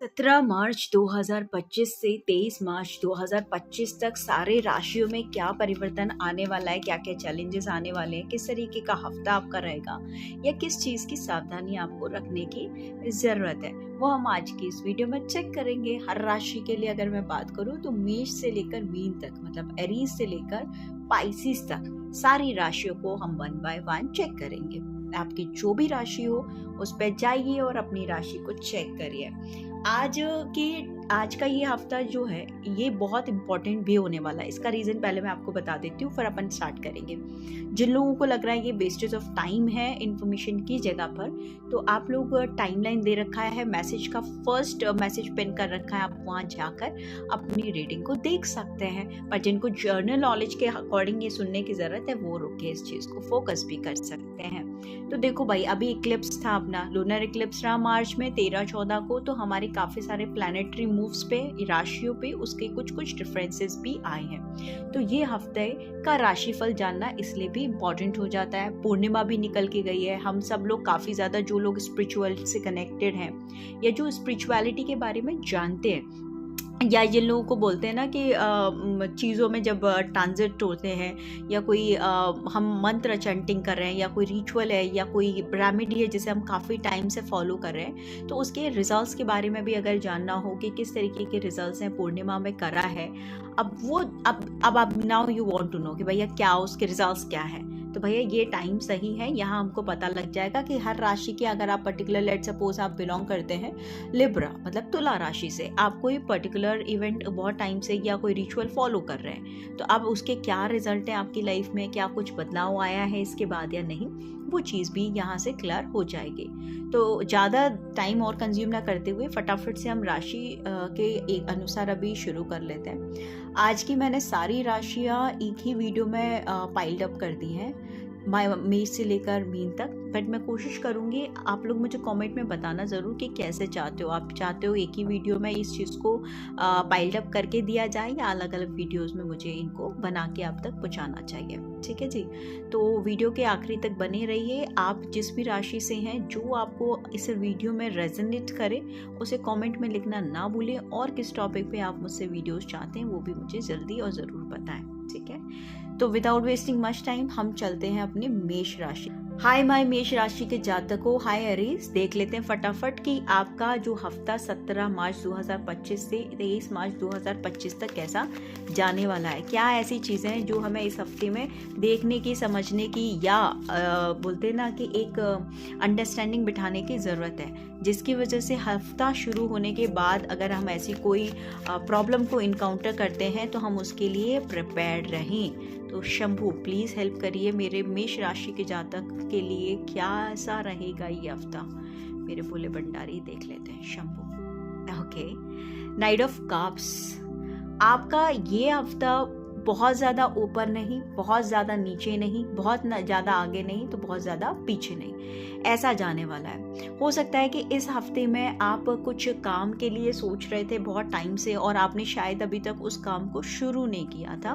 17 मार्च 2025 से 23 मार्च 2025 तक सारे राशियों में क्या परिवर्तन आने वाला है, क्या-क्या चैलेंजेस आने वाले हैं, किस तरीके का हफ्ता आपका रहेगा या किस चीज़ की सावधानी आपको रखने की ज़रूरत है, वो हम आज की इस वीडियो में चेक करेंगे। हर राशि के लिए अगर मैं बात करूँ तो मेष से लेकर मीन तक, मतलब एरीज से लेकर पाइसिस तक सारी राशियों को हम 1 बाय 1 चेक करेंगे। आपकी जो भी राशि हो उस पर जाइए और अपनी राशि को चेक करिए। आज का ये हफ्ता जो है ये बहुत इंपॉर्टेंट भी होने वाला है। इसका रीज़न पहले मैं आपको बता देती हूँ, फिर अपन स्टार्ट करेंगे। जिन लोगों को लग रहा है ये वेस्टेज ऑफ टाइम है इन्फॉर्मेशन की जगह पर, तो आप लोग टाइमलाइन दे रखा है, मैसेज का फर्स्ट मैसेज पिन कर रखा है, आप वहाँ जाकर अपनी रीडिंग को देख सकते हैं। पर जिनको जर्नल नॉलेज के अकॉर्डिंग ये सुनने की ज़रूरत है वो रुक के इस चीज़ को फोकस भी कर सकते हैं। तो देखो भाई, अभी इक्लिप्स था, अपना लूनर इक्लिप्स रहा मार्च में 13-14 को, तो हमारे काफ़ी सारे प्लैनेटरी मूव्स पे, राशियों पे उसके कुछ डिफरेंसेस भी आए हैं। तो ये हफ्ते का राशिफल जानना इसलिए भी इम्पोर्टेंट हो जाता है। पूर्णिमा भी निकल के गई है। हम सब लोग काफ़ी ज़्यादा जो लोग स्पिरिचुअल से कनेक्टेड हैं या जो स्पिरिचुअलिटी के बारे में जानते हैं, या जिन लोगों को बोलते हैं ना कि चीज़ों में जब ट्रांजिट होते हैं या कोई हम मंत्र चैंटिंग कर रहे हैं या कोई रिचुअल है या कोई रेमेडी है जिसे हम काफ़ी टाइम से फॉलो कर रहे हैं, तो उसके रिजल्ट्स के बारे में भी अगर जानना हो कि किस तरीके के रिजल्ट्स हैं पूर्णिमा में करा है, अब now you want to know कि भैया क्या उसके रिजल्ट्स क्या है, तो भैया ये टाइम सही है। यहाँ हमको पता लग जाएगा कि हर राशि के, अगर आप पर्टिकुलर लेट सपोज आप बिलोंग करते हैं लिब्रा मतलब तुला राशि से, आप कोई पर्टिकुलर इवेंट बहुत टाइम से या कोई रिचुअल फॉलो कर रहे हैं, तो अब उसके क्या रिजल्ट है आपकी लाइफ में, क्या कुछ बदलाव आया है इसके बाद या नहीं, वो चीज़ भी यहाँ से क्लियर हो जाएगी। तो ज़्यादा टाइम और कंज्यूम ना करते हुए फटाफट से हम राशि के एक अनुसार अभी शुरू कर लेते हैं। आज की मैंने सारी राशियाँ एक ही वीडियो में पाइल्ड अप कर दी हैं, मेष से लेकर मीन तक। बट मैं कोशिश करूँगी, आप लोग मुझे कमेंट में बताना ज़रूर कि कैसे चाहते हो, आप चाहते हो एक ही वीडियो में इस चीज़ को पाइल्ड अप करके दिया जाए या अलग अलग वीडियोस में मुझे इनको बना के आप तक पहुँचाना चाहिए, ठीक है जी। तो वीडियो के आखिरी तक बने रहिए। आप जिस भी राशि से हैं, जो आपको इस वीडियो में रेजोनेट करे उसे कमेंट में लिखना ना भूलें, और किस टॉपिक पे आप मुझसे वीडियोस चाहते हैं वो भी मुझे जल्दी और ज़रूर बताएं, ठीक है। तो विदाउट वेस्टिंग मच टाइम हम चलते हैं अपने मेष राशि। हाय माय मेष राशि के जातकों, हाय एरीज, देख लेते हैं फटाफट कि आपका जो हफ्ता 17 मार्च 2025 से 23 मार्च 2025 तक कैसा जाने वाला है। क्या ऐसी चीज़ें हैं जो हमें इस हफ्ते में देखने की, समझने की, या बोलते ना कि एक अंडरस्टैंडिंग बिठाने की ज़रूरत है, जिसकी वजह से हफ्ता शुरू होने के बाद अगर हम ऐसी कोई प्रॉब्लम को इनकाउंटर करते हैं तो हम उसके लिए प्रिपेयर्ड रहें। तो शंभू प्लीज़ हेल्प करिए मेरे मेष राशि के जातक के लिए, क्या ऐसा रहेगा ये हफ्ता। मेरे भोले भंडारी देख लेते हैं Shambhu. Okay, night of cups, आपका ये हफ्ता बहुत ज़्यादा ऊपर नहीं, बहुत ज़्यादा नीचे नहीं, बहुत ज़्यादा आगे नहीं तो बहुत ज़्यादा पीछे नहीं, ऐसा जाने वाला है। हो सकता है कि इस हफ्ते में आप कुछ काम के लिए सोच रहे थे बहुत टाइम से और आपने शायद अभी तक उस काम को शुरू नहीं किया था,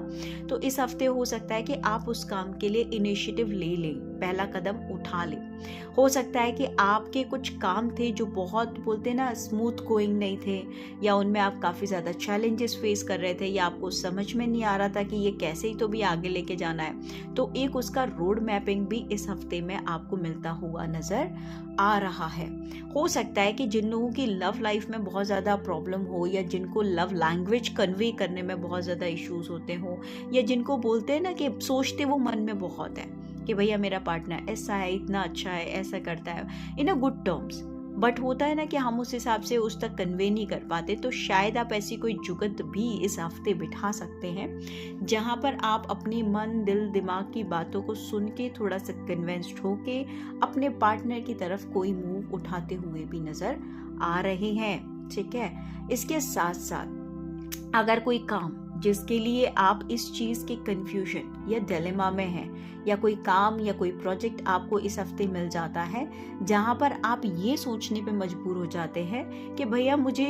तो इस हफ्ते हो सकता है कि आप उस काम के लिए इनिशिएटिव ले लें, पहला कदम उठा लें। हो सकता है कि आपके कुछ काम थे जो बहुत बोलते ना स्मूथ गोइंग नहीं थे, या उनमें आप काफ़ी ज़्यादा चैलेंजेस फेस कर रहे थे, या आपको समझ में नहीं आ रहा था कि ये कैसे ही तो भी आगे लेके जाना है, तो एक उसका रोड मैपिंग भी इस हफ्ते में आपको मिलता हुआ नज़र आ रहा है। हो सकता है कि जिन लोगों की लव लाइफ में बहुत ज़्यादा प्रॉब्लम हो, या जिनको लव लैंग्वेज कन्वे करने में बहुत ज़्यादा इश्यूज होते हो, या जिनको बोलते हैं ना कि सोचते वो मन में बहुत है कि भैया मेरा पार्टनर ऐसा है, इतना अच्छा है, ऐसा करता है इन अ गुड टर्म्स, बट होता है ना कि हम उस हिसाब से उस तक कन्वे नहीं कर पाते, तो शायद आप ऐसी कोई जुगत भी इस हफ्ते बिठा सकते हैं जहां पर आप अपनी मन, दिल, दिमाग की बातों को सुन के थोड़ा सा कन्विंस्ड होके अपने पार्टनर की तरफ कोई मूव उठाते हुए भी नज़र आ रहे हैं, ठीक है। इसके साथ साथ अगर कोई काम जिसके लिए आप इस चीज़ के कंफ्यूजन या डिलेमा में हैं, या कोई काम या कोई प्रोजेक्ट आपको इस हफ्ते मिल जाता है जहाँ पर आप ये सोचने पे मजबूर हो जाते हैं कि भैया मुझे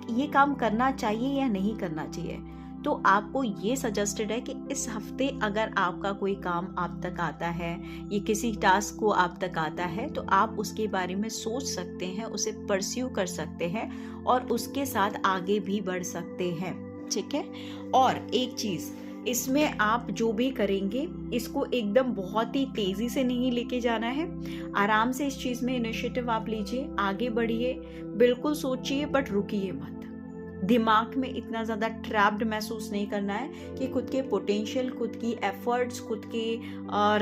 ये काम करना चाहिए या नहीं करना चाहिए, तो आपको ये सजेस्टेड है कि इस हफ्ते अगर आपका कोई काम आप तक आता है, ये किसी टास्क को आप तक आता है, तो आप उसके बारे में सोच सकते हैं, उसे परस्यू कर सकते हैं और उसके साथ आगे भी बढ़ सकते हैं। ठीक है। और एक चीज़, इसमें आप जो भी करेंगे इसको एकदम बहुत ही तेजी से नहीं लेके जाना है। आराम से इस चीज में इनिशिएटिव आप लीजिए, आगे बढ़िए, बिल्कुल सोचिए बट रुकिए मत। दिमाग में इतना ज़्यादा ट्रैप्ड महसूस नहीं करना है कि खुद के पोटेंशियल, खुद की एफर्ट्स, खुद के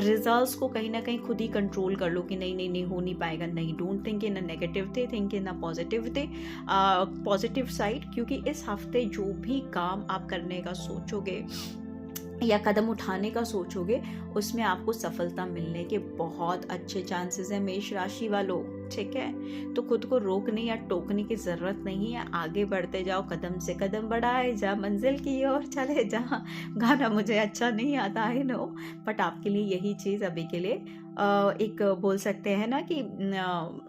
रिजल्ट्स को कहीं ना कहीं खुद ही कंट्रोल कर लो कि नहीं नहीं नहीं हो नहीं पाएगा। नहीं, don't think in a negative the, think in a positive side. क्योंकि इस हफ्ते जो भी काम आप करने का सोचोगे या कदम उठाने का सोचोगे, उसमें आपको सफलता मिलने के बहुत अच्छे चांसेस हैं मेष राशि वालों। ठीक है। तो खुद को रोकने या टोकने की जरूरत नहीं है, आगे बढ़ते जाओ, कदम से कदम बढ़ाए जा, मंजिल की ओर चले जा। गाना मुझे अच्छा नहीं आता है नो, बट आपके लिए यही चीज़ अभी के लिए एक बोल सकते हैं ना कि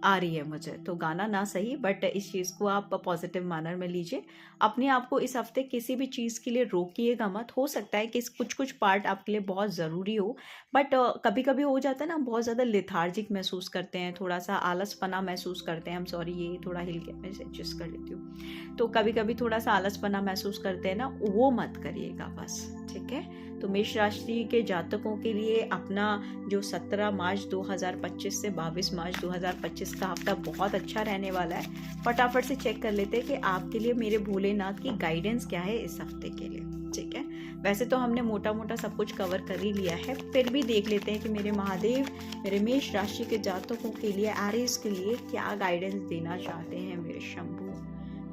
आ रही है मुझे, तो गाना ना सही बट इस चीज़ को आप पॉजिटिव मैनर में लीजिए। अपने आप को इस हफ्ते किसी भी चीज़ के लिए रोकिएगा मत। हो सकता है कि कुछ कुछ पार्ट आपके लिए बहुत ज़रूरी हो, बट कभी कभी हो जाता है ना, बहुत ज़्यादा लेथार्जिक महसूस करते हैं, थोड़ा सा आलसपना महसूस करते हैं। हम सॉरी, ये थोड़ा हिल के मैं एडजस्ट कर लेती हूँ। तो कभी कभी थोड़ा सा आलसपना महसूस करते हैं ना, वो मत करिएगा बस। ठीक है। तो मेष राशि के जातकों के लिए अपना जो 17 मार्च 2025 से 22 मार्च 2025 का हफ्ता बहुत अच्छा रहने वाला है। फटाफट से चेक कर लेते हैं कि आपके लिए मेरे भोलेनाथ की गाइडेंस क्या है इस हफ्ते के लिए। ठीक है। वैसे तो हमने मोटा मोटा सब कुछ कवर कर ही लिया है, फिर भी देख लेते हैं कि मेरे महादेव मेरे मेष राशि के जातकों के लिए, एरीज के लिए क्या गाइडेंस देना चाहते हैं। मेरे Shambhu,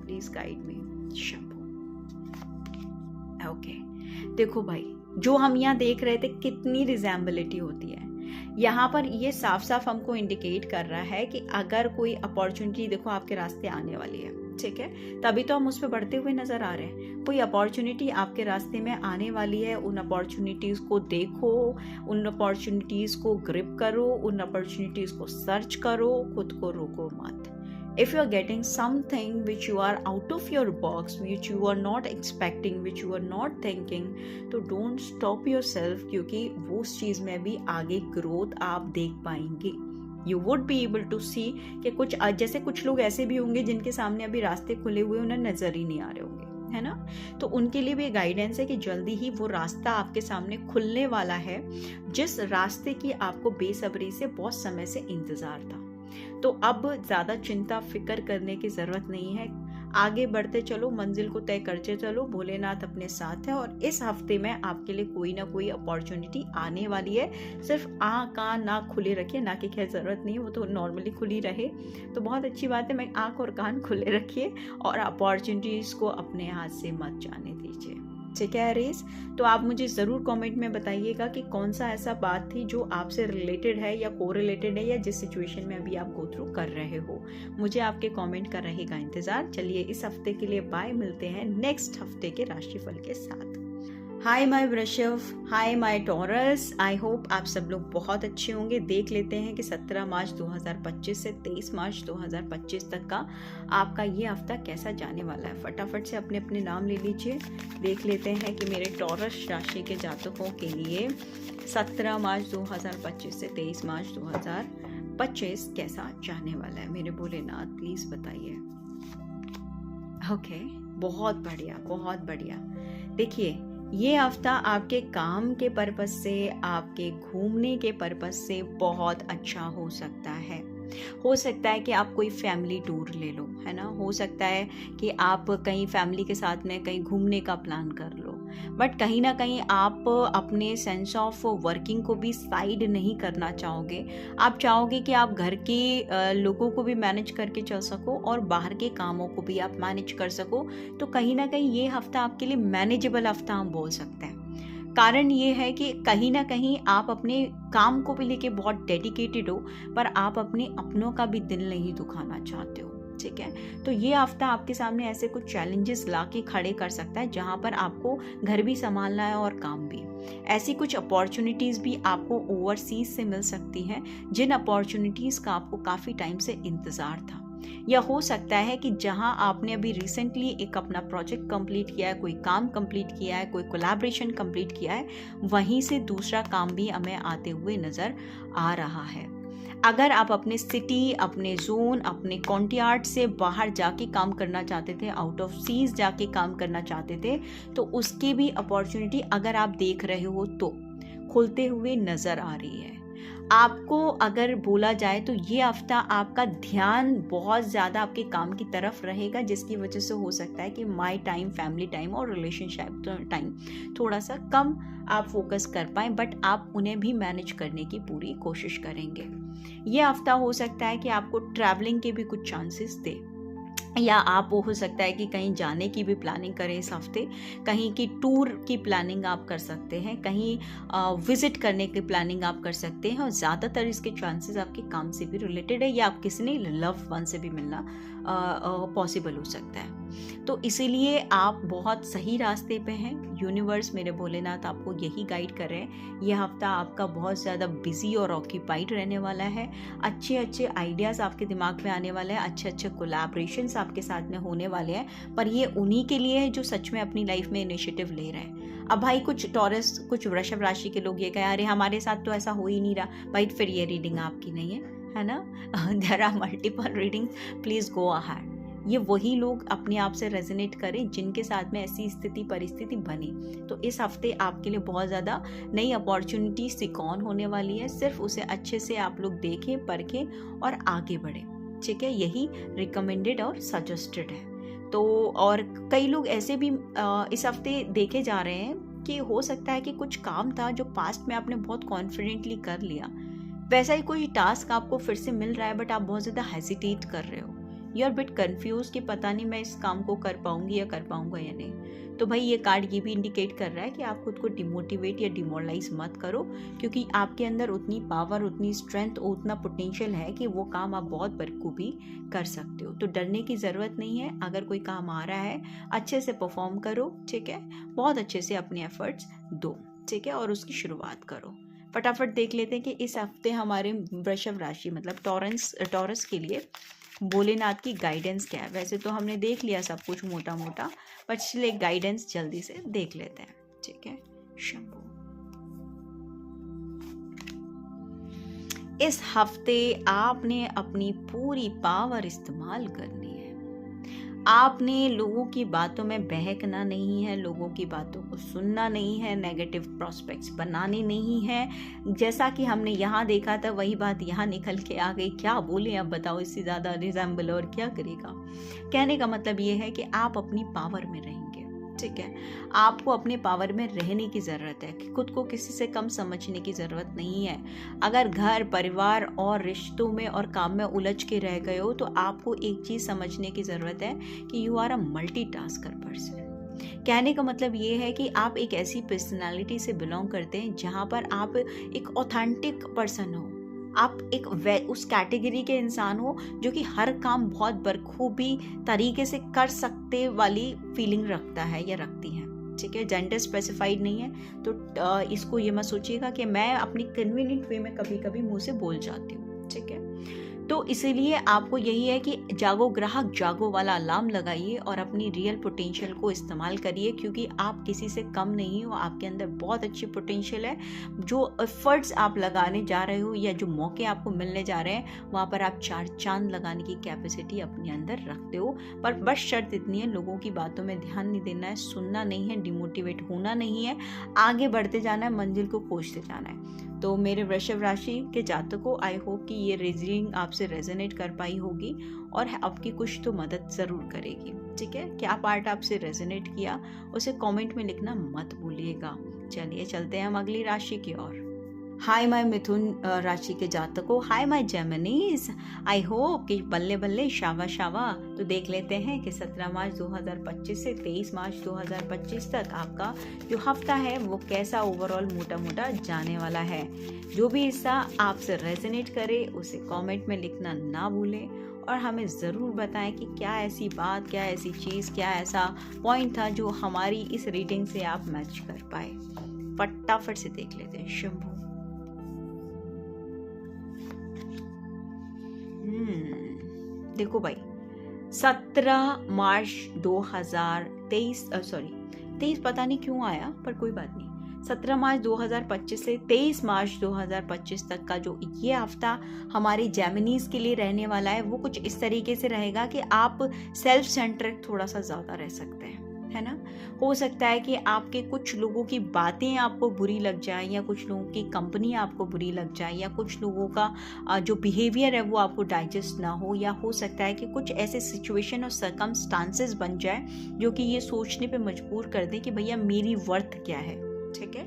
please guide me Shambhu. Okay. देखो भाई, जो हम यहाँ देख रहे थे कितनी रिजेंबिलिटी होती है, यहाँ पर ये साफ साफ हमको इंडिकेट कर रहा है कि अगर कोई अपॉर्चुनिटी देखो आपके रास्ते आने वाली है, ठीक है, तभी तो हम उस पर बढ़ते हुए नजर आ रहे हैं। कोई अपॉर्चुनिटी आपके रास्ते में आने वाली है, उन अपॉर्चुनिटीज को देखो, उन अपॉर्चुनिटीज को ग्रिप करो, उन अपॉर्चुनिटीज को सर्च करो, खुद को रोको मत। If you are getting something which you are out of your box, which you are not expecting, which you are not thinking, तो don't stop yourself, क्योंकि वो उस चीज़ में भी आगे ग्रोथ आप देख पाएंगे। You would be able to see कि कुछ जैसे कुछ लोग ऐसे भी होंगे जिनके सामने अभी रास्ते खुले हुए उन्हें नजर ही नहीं आ रहे होंगे, है ना। तो उनके लिए भी गाइडेंस है कि जल्दी ही वो रास्ता आपके सामने खुलने वाला है, जिस रास्ते की आपको बेसब्री से बहुत समय से इंतजार था। तो अब ज्यादा चिंता फिक्र करने की जरूरत नहीं है, आगे बढ़ते चलो, मंजिल को तय करते चलो, भोलेनाथ अपने साथ है। और इस हफ्ते में आपके लिए कोई ना कोई अपॉर्चुनिटी आने वाली है। सिर्फ आँख कान नाक खुले रखिए, ना की खैर जरूरत नहीं, वो तो नॉर्मली खुली रहे तो बहुत अच्छी बात है। मैं आँख और कान खुले रखिए और अपॉर्चुनिटीज को अपने हाथ से मत जाने दीजिए। ठीक है एरीज, तो आप मुझे ज़रूर कमेंट में बताइएगा कि कौन सा ऐसा बात थी जो आपसे रिलेटेड है या कोरिलेटेड है, या जिस सिचुएशन में अभी आप गो थ्रू कर रहे हो। मुझे आपके कमेंट का रहेगा इंतज़ार। चलिए इस हफ्ते के लिए बाय, मिलते हैं नेक्स्ट हफ्ते के राशिफल के साथ। हाय माय वृषभ, hi my taurus, I hope आप सब लोग बहुत अच्छे होंगे। देख लेते हैं कि 17 मार्च 2025 से 23 मार्च 2025 तक का आपका ये हफ्ता कैसा जाने वाला है। फटाफट से अपने अपने नाम ले लीजिए। देख लेते हैं कि मेरे टॉरस राशि के जातकों के लिए 17 मार्च 2025 से 23 मार्च 2025 कैसा जाने वाला है। मेरे भोलेनाथ प्लीज बताइए। ओके, बहुत बढ़िया, बहुत बढ़िया। देखिए, ये हफ्ता आपके काम के पर्पस से, आपके घूमने के पर्पस से बहुत अच्छा हो सकता है। हो सकता है कि आप कोई फैमिली टूर ले लो, है ना। हो सकता है कि आप कहीं फैमिली के साथ में कहीं घूमने का प्लान कर लो, बट कहीं ना कहीं आप अपने सेंस ऑफ वर्किंग को भी साइड नहीं करना चाहोगे। आप चाहोगे कि आप घर के लोगों को भी मैनेज करके चल सको और बाहर के कामों को भी आप मैनेज कर सको। तो कहीं ना कहीं ये हफ्ता आपके लिए मैनेजेबल हफ्ता हम बोल सकते हैं। कारण ये है कि कहीं ना कहीं आप अपने काम को भी लेके बहुत डेडिकेटेड हो, पर आप अपने अपनों का भी दिल नहीं दुखाना चाहते हो। ठीक है, तो ये हफ्ता आपके सामने ऐसे कुछ चैलेंजेस ला के खड़े कर सकता है, जहां पर आपको घर भी संभालना है और काम भी। ऐसी कुछ अपॉर्चुनिटीज भी आपको ओवरसीज से मिल सकती हैं, जिन अपॉर्चुनिटीज का आपको काफी टाइम से इंतजार था। या हो सकता है कि जहां आपने अभी रिसेंटली एक अपना प्रोजेक्ट कंप्लीट किया है, कोई काम कंप्लीट किया है, कोई कोलैबोरेशन कंप्लीट किया है, वहीं से दूसरा काम भी हमें आते हुए नज़र आ रहा है। अगर आप अपने सिटी, अपने जोन, अपने कॉन्टियार्ड से बाहर जाके काम करना चाहते थे, आउट ऑफ सीज जाके काम करना चाहते थे, तो उसकी भी अपॉर्चुनिटी अगर आप देख रहे हो तो खुलते हुए नज़र आ रही है। आपको अगर बोला जाए तो ये हफ्ता आपका ध्यान बहुत ज़्यादा आपके काम की तरफ रहेगा, जिसकी वजह से हो सकता है कि माई टाइम, फैमिली टाइम और रिलेशनशिप टाइम थोड़ा सा कम आप फोकस कर पाएँ, बट आप उन्हें भी मैनेज करने की पूरी कोशिश करेंगे। ये हफ्ता हो सकता है कि आपको ट्रैवलिंग के भी कुछ चांसेस दे, या आप वो हो सकता है कि कहीं जाने की भी प्लानिंग करें इस हफ्ते, कहीं की टूर की प्लानिंग आप कर सकते हैं, कहीं विजिट करने की प्लानिंग आप कर सकते हैं, और ज़्यादातर इसके चांसेस आपके काम से भी रिलेटेड है, या आप किसी ने लव वन से भी मिलना पॉसिबल हो सकता है। तो इसीलिए आप बहुत सही रास्ते पे हैं। यूनिवर्स, मेरे भोलेनाथ आपको यही गाइड कर रहे हैं। ये हफ्ता आपका बहुत ज़्यादा बिजी और ऑक्यूपाइड रहने वाला है। अच्छे अच्छे आइडियाज़ आपके दिमाग में आने वाले हैं, अच्छे अच्छे कोलैबोरेशंस आपके साथ में होने वाले हैं, पर ये उन्हीं के लिए है जो सच में अपनी लाइफ में इनिशिएटिव ले रहे हैं। अब भाई कुछ टॉरस, कुछ वृषभ राशि के लोग ये कहें अरे हमारे साथ तो ऐसा हो ही नहीं रहा, भाई फिर ये रीडिंग आपकी नहीं है ना। There are multiple reading, please go ahead. ये वही लोग अपने आप से रेजोनेट करें जिनके साथ में ऐसी स्थिति परिस्थिति बनी। तो इस हफ्ते आपके लिए बहुत ज़्यादा नई अपॉर्चुनिटी सिकॉन होने वाली है। सिर्फ उसे अच्छे से आप लोग देखें, परखें और आगे बढ़ें, ठीक है। यही रिकमेंडेड और सजेस्टेड है। तो और कई लोग ऐसे भी इस हफ्ते देखे जा रहे हैं कि हो सकता है कि कुछ काम था जो पास्ट में आपने बहुत कॉन्फिडेंटली कर लिया, वैसा ही कोई टास्क आपको फिर से मिल रहा है, बट आप बहुत ज़्यादा हेजिटेट कर रहे हो, यू आर बिट कन्फ्यूज कि पता नहीं मैं इस काम को कर पाऊंगी या कर पाऊंगा या नहीं। तो भाई ये कार्ड ये भी इंडिकेट कर रहा है कि आप खुद को डिमोटिवेट या डिमोरलाइज मत करो, क्योंकि आपके अंदर उतनी पावर, उतनी स्ट्रेंथ, उतना पोटेंशियल है कि वो काम आप बहुत बखूबी कर सकते हो। तो डरने की ज़रूरत नहीं है। अगर कोई काम आ रहा है अच्छे से परफॉर्म करो, ठीक है, बहुत अच्छे से अपने एफर्ट्स दो, ठीक है, और उसकी शुरुआत करो। फटाफट देख लेते हैं कि इस हफ्ते हमारे वृषभ राशि मतलब टॉरस के लिए भोलेनाथ की गाइडेंस क्या है। वैसे तो हमने देख लिया सब कुछ मोटा मोटा, पर चलिए गाइडेंस जल्दी से देख लेते हैं, ठीक है। शंभू, इस हफ्ते आपने अपनी पूरी पावर इस्तेमाल करनी है। आपने लोगों की बातों में बहकना नहीं है, लोगों की बातों को सुनना नहीं है, नेगेटिव प्रोस्पेक्ट्स बनाने नहीं है। जैसा कि हमने यहाँ देखा था वही बात यहाँ निकल के आ गई। क्या बोले अब बताओ, इससे ज़्यादा रिजेंबल और क्या करेगा। कहने का मतलब ये है कि आप अपनी पावर में रहेंगे, ठीक है। आपको अपने पावर में रहने की ज़रूरत है, कि खुद को किसी से कम समझने की ज़रूरत नहीं है। अगर घर, परिवार और रिश्तों में और काम में उलझ के रह गए हो तो आपको एक चीज़ समझने की ज़रूरत है कि you are a multitasker person. कहने का मतलब ये है कि आप एक ऐसी पर्सनालिटी से बिलोंग करते हैं जहाँ पर आप एक ऑथेंटिक पर्सन हो, आप एक उस कैटेगरी के इंसान हो जो कि हर काम बहुत बखूबी तरीके से कर सकते वाली फीलिंग रखता है या रखती है, ठीक है। जेंडर स्पेसिफाइड नहीं है, तो इसको ये मत सोचिएगा कि मैं अपनी कन्वीनियंट वे में कभी कभी मुंह से बोल जाती हूँ, ठीक है। तो इसीलिए आपको यही है कि जागो ग्राहक जागो वाला अलार्म लगाइए और अपनी रियल पोटेंशियल को इस्तेमाल करिए, क्योंकि आप किसी से कम नहीं हो। आपके अंदर बहुत अच्छी पोटेंशियल है। जो एफर्ट्स आप लगाने जा रहे हो या जो मौके आपको मिलने जा रहे हैं, वहाँ पर आप 4 चांद लगाने की कैपेसिटी अपने अंदर रखते हो। पर बस शर्त इतनी है, लोगों की बातों में ध्यान नहीं देना है, सुनना नहीं है, डिमोटिवेट होना नहीं है, आगे बढ़ते जाना है, मंजिल को खोजते जाना है। तो मेरे वृषभ राशि के जातकों, आई होप कि ये रीडिंग आपसे रेजोनेट कर पाई होगी और आपकी कुछ तो मदद ज़रूर करेगी, ठीक है। क्या पार्ट आपसे रेजोनेट किया उसे कमेंट में लिखना मत भूलिएगा। चलिए चलते हैं हम अगली राशि की ओर। हाय माय मिथुन राशि के जातकों, हाय माय जेमिनीज, आई होप कि बल्ले बल्ले शावा शावा। तो देख लेते हैं कि 17 मार्च 2025 से 23 मार्च 2025 तक आपका जो हफ्ता है वो कैसा ओवरऑल मोटा मोटा जाने वाला है। जो भी हिस्सा आपसे रेजोनेट करे उसे कमेंट में लिखना ना भूलें और हमें ज़रूर बताएं कि क्या ऐसी बात, क्या ऐसी चीज़, क्या ऐसा पॉइंट था जो हमारी इस रीडिंग से आप मैच कर पाए। फटाफट से देख लेते हैं। शंभू, देखो भाई, 17 मार्च 2023 23 पता नहीं क्यों आया, पर कोई बात नहीं। 17 मार्च 2025 से 23 मार्च 2025 तक का जो ये हफ्ता हमारे जेमिनीज के लिए रहने वाला है, वो कुछ इस तरीके से रहेगा कि आप सेल्फ सेंट्रिक थोड़ा सा ज़्यादा रह सकते हैं, है ना। हो सकता है कि आपके कुछ लोगों की बातें आपको बुरी लग जाए, या कुछ लोगों की कंपनी आपको बुरी लग जाए, या कुछ लोगों का जो बिहेवियर है वो आपको डाइजेस्ट ना हो, या हो सकता है कि कुछ ऐसे सिचुएशन और सर्कमस्टांसेस बन जाए जो कि ये सोचने पे मजबूर कर दे कि भैया मेरी वर्थ क्या है, ठीक है।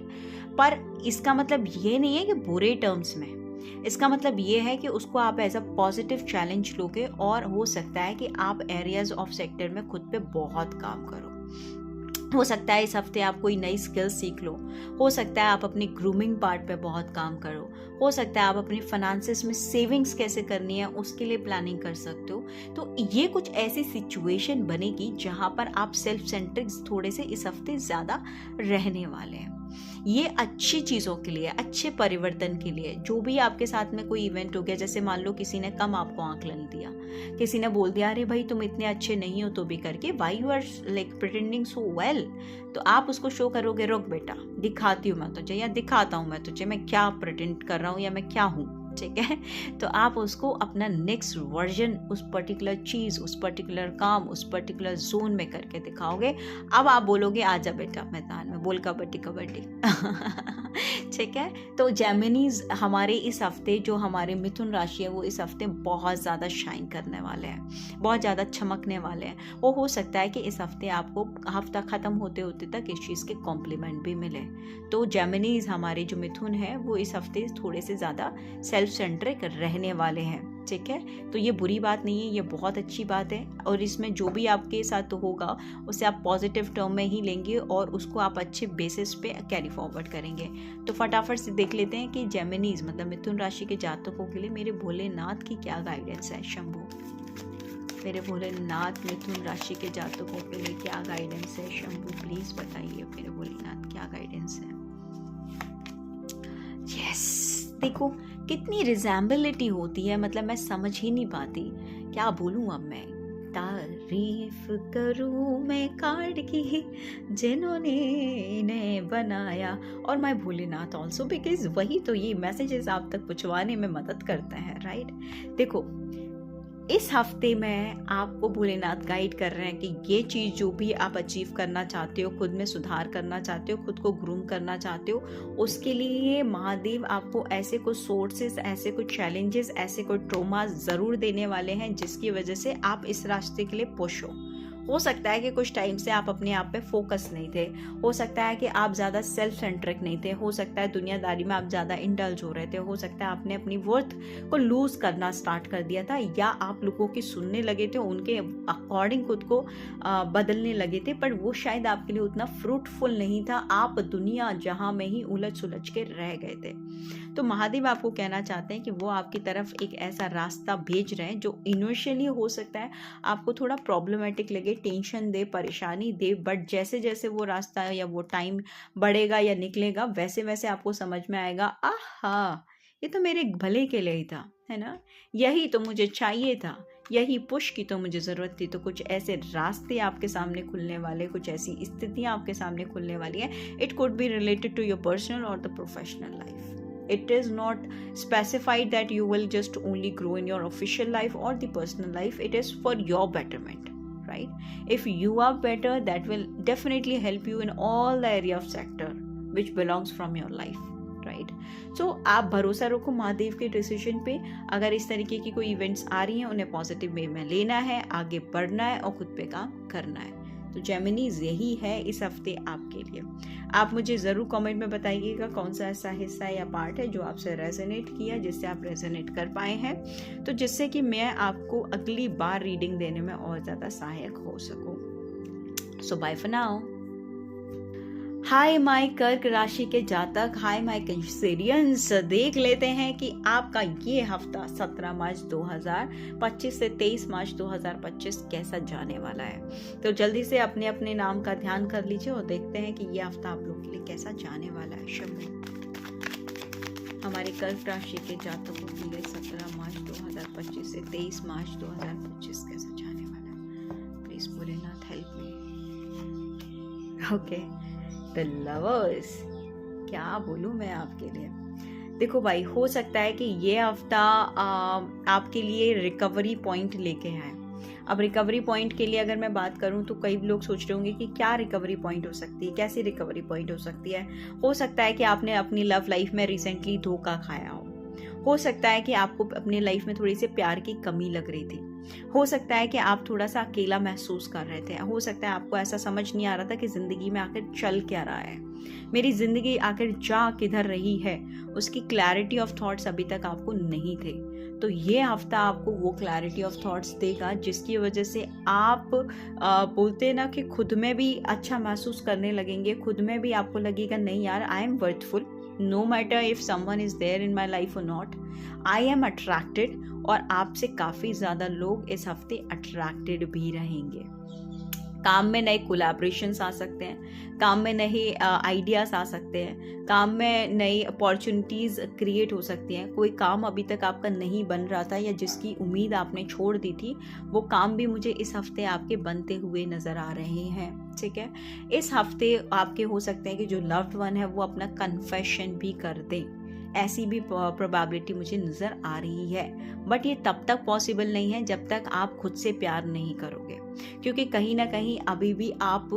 पर इसका मतलब ये नहीं है कि बुरे टर्म्स में, इसका मतलब ये है कि उसको आप एज अ पॉजिटिव चैलेंज लोगे, और हो सकता है कि आप एरियाज ऑफ सेक्टर में खुद पे बहुत काम करो। हो सकता है इस हफ्ते आप कोई नई स्किल सीख लो, हो सकता है आप अपनी ग्रूमिंग पार्ट पे बहुत काम करो, हो सकता है आप अपनी फाइनेंसेस में सेविंग्स कैसे करनी है उसके लिए प्लानिंग कर सकते हो। तो ये कुछ ऐसी सिचुएशन बनेगी जहाँ पर आप सेल्फ सेंट्रिक थोड़े से इस हफ्ते ज़्यादा रहने वाले हैं। ये अच्छी चीज़ों के लिए, अच्छे परिवर्तन के लिए। जो भी आपके साथ में कोई इवेंट हो गया, जैसे मान लो किसी ने कम आपको आंकलन दिया, किसी ने बोल दिया अरे भाई तुम इतने अच्छे नहीं हो तो भी करके, why you are like pretending so well, तो आप उसको शो करोगे, रुक बेटा दिखाती हूँ मैं तुझे, या दिखाता हूँ मैं तुझे मैं क्या प्रिटेंड कर रहा हूँ या मैं क्या हूँ, ठीक है। तो आप उसको अपना नेक्स्ट वर्जन उस पर्टिकुलर चीज़, उस पर्टिकुलर काम, उस पर्टिकुलर जोन में करके दिखाओगे। अब आप बोलोगे आजा बेटा मैदान में, बोल कबड्डी कबड्डी ठीक है। तो जेमिनीज हमारे इस हफ्ते, जो हमारे मिथुन राशि है, वो इस हफ्ते बहुत ज़्यादा शाइन करने वाले हैं, बहुत ज़्यादा चमकने वाले हैं। वो हो सकता है कि इस हफ्ते आपको हफ्ता ख़त्म होते होते तक इस चीज़ के कॉम्प्लीमेंट भी मिले। तो जेमिनीज हमारे जो मिथुन है वो इस हफ्ते थोड़े से ज़्यादा सेल्फ सेंट्रिक रहने वाले हैं, ठीक है। तो ये बुरी बात नहीं है, ये बहुत अच्छी बात है, और इसमें जो भी आपके साथ होगा उसे आप पॉजिटिव टर्म में ही लेंगे और उसको आप अच्छे बेसिस पे कैरी फॉरवर्ड करेंगे। तो फटाफट से देख लेते हैं कि जेमिनीज मतलब मिथुन राशि के जातकों के लिए मेरे भोलेनाथ की क्या गाइडेंस है। शंभू, मेरे भोलेनाथ मिथुन राशि के जातकों के लिए क्या गाइडेंस है। शंभू प्लीज बताइए मेरे भोलेनाथ क्या गाइडेंस है। यस, देखो कितनी रिजेंबिलिटी होती है, मतलब मैं समझ ही नहीं पाती क्या बोलूँ अब मैं। तारीफ करूँ मैं कार्ड की जिन्होंने इन्हें बनाया, और माय भोलेनाथ ऑल्सो, बिकॉज वही तो ये मैसेजेस आप तक पहुँचवाने में मदद करते हैं, राइट। देखो इस हफ्ते में आपको भोलेनाथ गाइड कर रहे हैं कि ये चीज़ जो भी आप अचीव करना चाहते हो, खुद में सुधार करना चाहते हो, खुद को ग्रूम करना चाहते हो, उसके लिए महादेव आपको ऐसे कुछ सोर्सेस, ऐसे कुछ चैलेंजेस, ऐसे कुछ ट्रोमा ज़रूर देने वाले हैं जिसकी वजह से आप इस रास्ते के लिए पुश हो सकता है कि कुछ टाइम से आप अपने आप पे फोकस नहीं थे, हो सकता है कि आप ज़्यादा सेल्फ सेंट्रिक नहीं थे, हो सकता है दुनियादारी में आप ज़्यादा इंडल्ज हो रहे थे, हो सकता है आपने अपनी वर्थ को लूज करना स्टार्ट कर दिया था, या आप लोगों की सुनने लगे थे, उनके अकॉर्डिंग खुद को बदलने लगे थे, पर वो शायद आपके लिए उतना फ्रूटफुल नहीं था। आप दुनिया जहाँ में ही उलझ सुलझ के रह गए थे। तो महादेव आपको कहना चाहते हैं कि वो आपकी तरफ एक ऐसा रास्ता भेज रहे हैं जो इनिशियली हो सकता है आपको थोड़ा प्रॉब्लमेटिक लगे, टेंशन दे, परेशानी दे, बट जैसे जैसे वो रास्ता या वो टाइम बढ़ेगा या निकलेगा वैसे वैसे आपको समझ में आएगा, आहा ये तो मेरे भले के लिए ही था, है ना, यही तो मुझे चाहिए था, यही पुश की तो मुझे ज़रूरत थी। तो कुछ ऐसे रास्ते आपके सामने खुलने वाले, कुछ ऐसी स्थितियाँ आपके सामने खुलने वाली है। It could be related to your personal or the professional life. It is not specified that you will just only grow in your official life or the personal life. It is for your betterment, right? If you are better, that will definitely help you in all the area of sector which belongs from your life, right? So आप भरोसा रखो महादेव के decision पे। अगर इस तरीके की कोई इवेंट्स आ रही हैं उन्हें पॉजिटिव वे में लेना है, आगे बढ़ना है और खुद पे काम करना है। तो जेमिनीज यही है इस हफ्ते आपके लिए। आप मुझे ज़रूर कमेंट में बताइएगा कौन सा ऐसा हिस्सा या पार्ट है जो आपसे रेजोनेट किया, जिससे आप रेजोनेट कर पाए हैं, तो जिससे कि मैं आपको अगली बार रीडिंग देने में और ज़्यादा सहायक हो सकूं। So bye for now. Hi my कर्क राशि के जातक, हाय माय कैंसरियंस, देख लेते हैं कि आपका ये हफ्ता 17 मार्च 2025 से 23 मार्च 2025 कैसा जाने वाला है। तो जल्दी से अपने अपने नाम का ध्यान कर लीजिए और देखते हैं कि ये हफ्ता आप लोगों के लिए कैसा जाने वाला है। शंभू, हमारे कर्क राशि के जातकों के लिए 17 मार्च 2025 2025 से 23 मार्च 2025 कैसा जाने वाला है? Please Bholenath help me. Okay, the lovers, क्या बोलूं मैं आपके लिए। देखो भाई, हो सकता है कि ये हफ्ता आपके लिए रिकवरी पॉइंट लेके आए। अब रिकवरी पॉइंट के लिए अगर मैं बात करूं तो कई लोग सोच रहे होंगे कि क्या रिकवरी पॉइंट हो सकती है, कैसी रिकवरी पॉइंट हो सकती है। हो सकता है कि आपने अपनी लव लाइफ में रिसेंटली धोखा खाया हो सकता है कि आपको अपनी लाइफ में थोड़ी सी प्यार की कमी लग रही थी, हो सकता है कि आप थोड़ा सा अकेला महसूस कर रहे थे, हो सकता है आपको ऐसा समझ नहीं आ रहा था कि जिंदगी में आखिर चल क्या रहा है, मेरी जिंदगी आखिर जा किधर रही है, उसकी क्लैरिटी ऑफ थॉट्स अभी तक आपको नहीं थे। तो ये हफ्ता आपको वो क्लैरिटी ऑफ थॉट्स देगा जिसकी वजह से आप बोलते हैं ना कि खुद में भी अच्छा महसूस करने लगेंगे, खुद में भी आपको लगेगा नहीं यार, I am worthful, no matter if someone is there in my life और नॉट, आई एम अट्रैक्टेड। और आपसे काफ़ी ज़्यादा लोग इस हफ्ते अट्रैक्टेड भी रहेंगे। काम में नए कोलैबोरेशंस आ सकते हैं, काम में नए आइडियाज़ आ सकते हैं, काम में नई अपॉर्चुनिटीज़ क्रिएट हो सकती हैं। कोई काम अभी तक आपका नहीं बन रहा था या जिसकी उम्मीद आपने छोड़ दी थी, वो काम भी मुझे इस हफ्ते आपके बनते हुए नज़र आ रहे हैं। ठीक है, इस हफ्ते आपके हो सकते हैं कि जो लव्ड वन है वो अपना कन्फेशन भी कर दें, ऐसी भी प्रोबेबिलिटी मुझे नज़र आ रही है। बट ये तब तक पॉसिबल नहीं है जब तक आप खुद से प्यार नहीं करोगे, क्योंकि कहीं ना कहीं अभी भी आप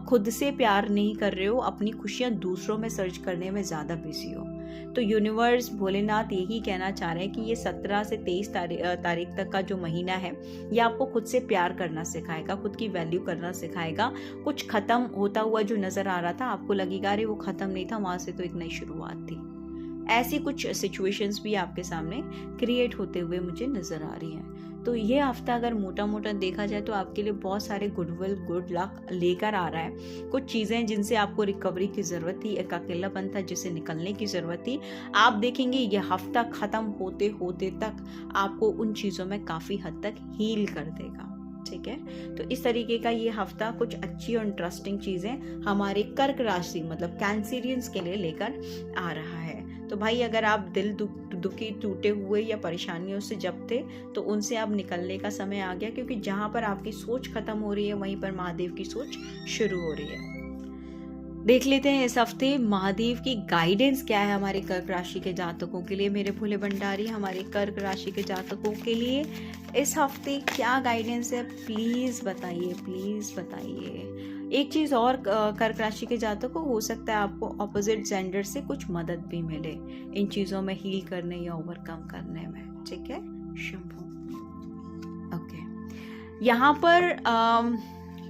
खुद से प्यार नहीं कर रहे हो, अपनी खुशियाँ दूसरों में सर्च करने में ज़्यादा बिजी हो। तो यूनिवर्स, भोलेनाथ यही कहना चाह रहे हैं कि ये 17 से 23 तारीख तक का जो महीना है, ये आपको खुद से प्यार करना सिखाएगा, खुद की वैल्यू करना सिखाएगा। कुछ खत्म होता हुआ जो नज़र आ रहा था, आपको लगेगा अरे वो खत्म नहीं था, वहाँ से तो एक नई शुरुआत थी। ऐसी कुछ सिचुएशंस भी आपके सामने क्रिएट होते हुए मुझे नज़र आ रही हैं। तो ये हफ्ता अगर मोटा मोटा देखा जाए तो आपके लिए बहुत सारे गुडविल, गुड लक लेकर आ रहा है। कुछ चीज़ें जिनसे आपको रिकवरी की ज़रूरत थी, एक अकेलापन था जिससे निकलने की ज़रूरत थी, आप देखेंगे ये हफ्ता ख़त्म होते होते तक आपको उन चीज़ों में काफ़ी हद तक हील कर देगा। ठीक है, तो इस तरीके का ये हफ्ता कुछ अच्छी और इंटरेस्टिंग चीज़ें हमारे कर्क राशि मतलब कैंसेरियंस के लिए लेकर आ रहा है। तो भाई, अगर आप दिल दुखी, टूटे हुए या परेशानियों से जब थे, तो उनसे अब निकलने का समय आ गया, क्योंकि जहाँ पर आपकी सोच खत्म हो रही है वहीं पर महादेव की सोच शुरू हो रही है। देख लेते हैं इस हफ्ते महादेव की गाइडेंस क्या है हमारे कर्क राशि के जातकों के लिए। मेरे भोले भंडारी, हमारे कर्क राशि के जातकों के लिए इस हफ्ते क्या गाइडेंस है, प्लीज़ बताइए, प्लीज़ बताइए। एक चीज़ और, कर्क राशि के जातकों को हो सकता है आपको ऑपोजिट जेंडर से कुछ मदद भी मिले इन चीज़ों में हील करने या ओवरकम करने में। ठीक है, शंभू। ओके, यहाँ पर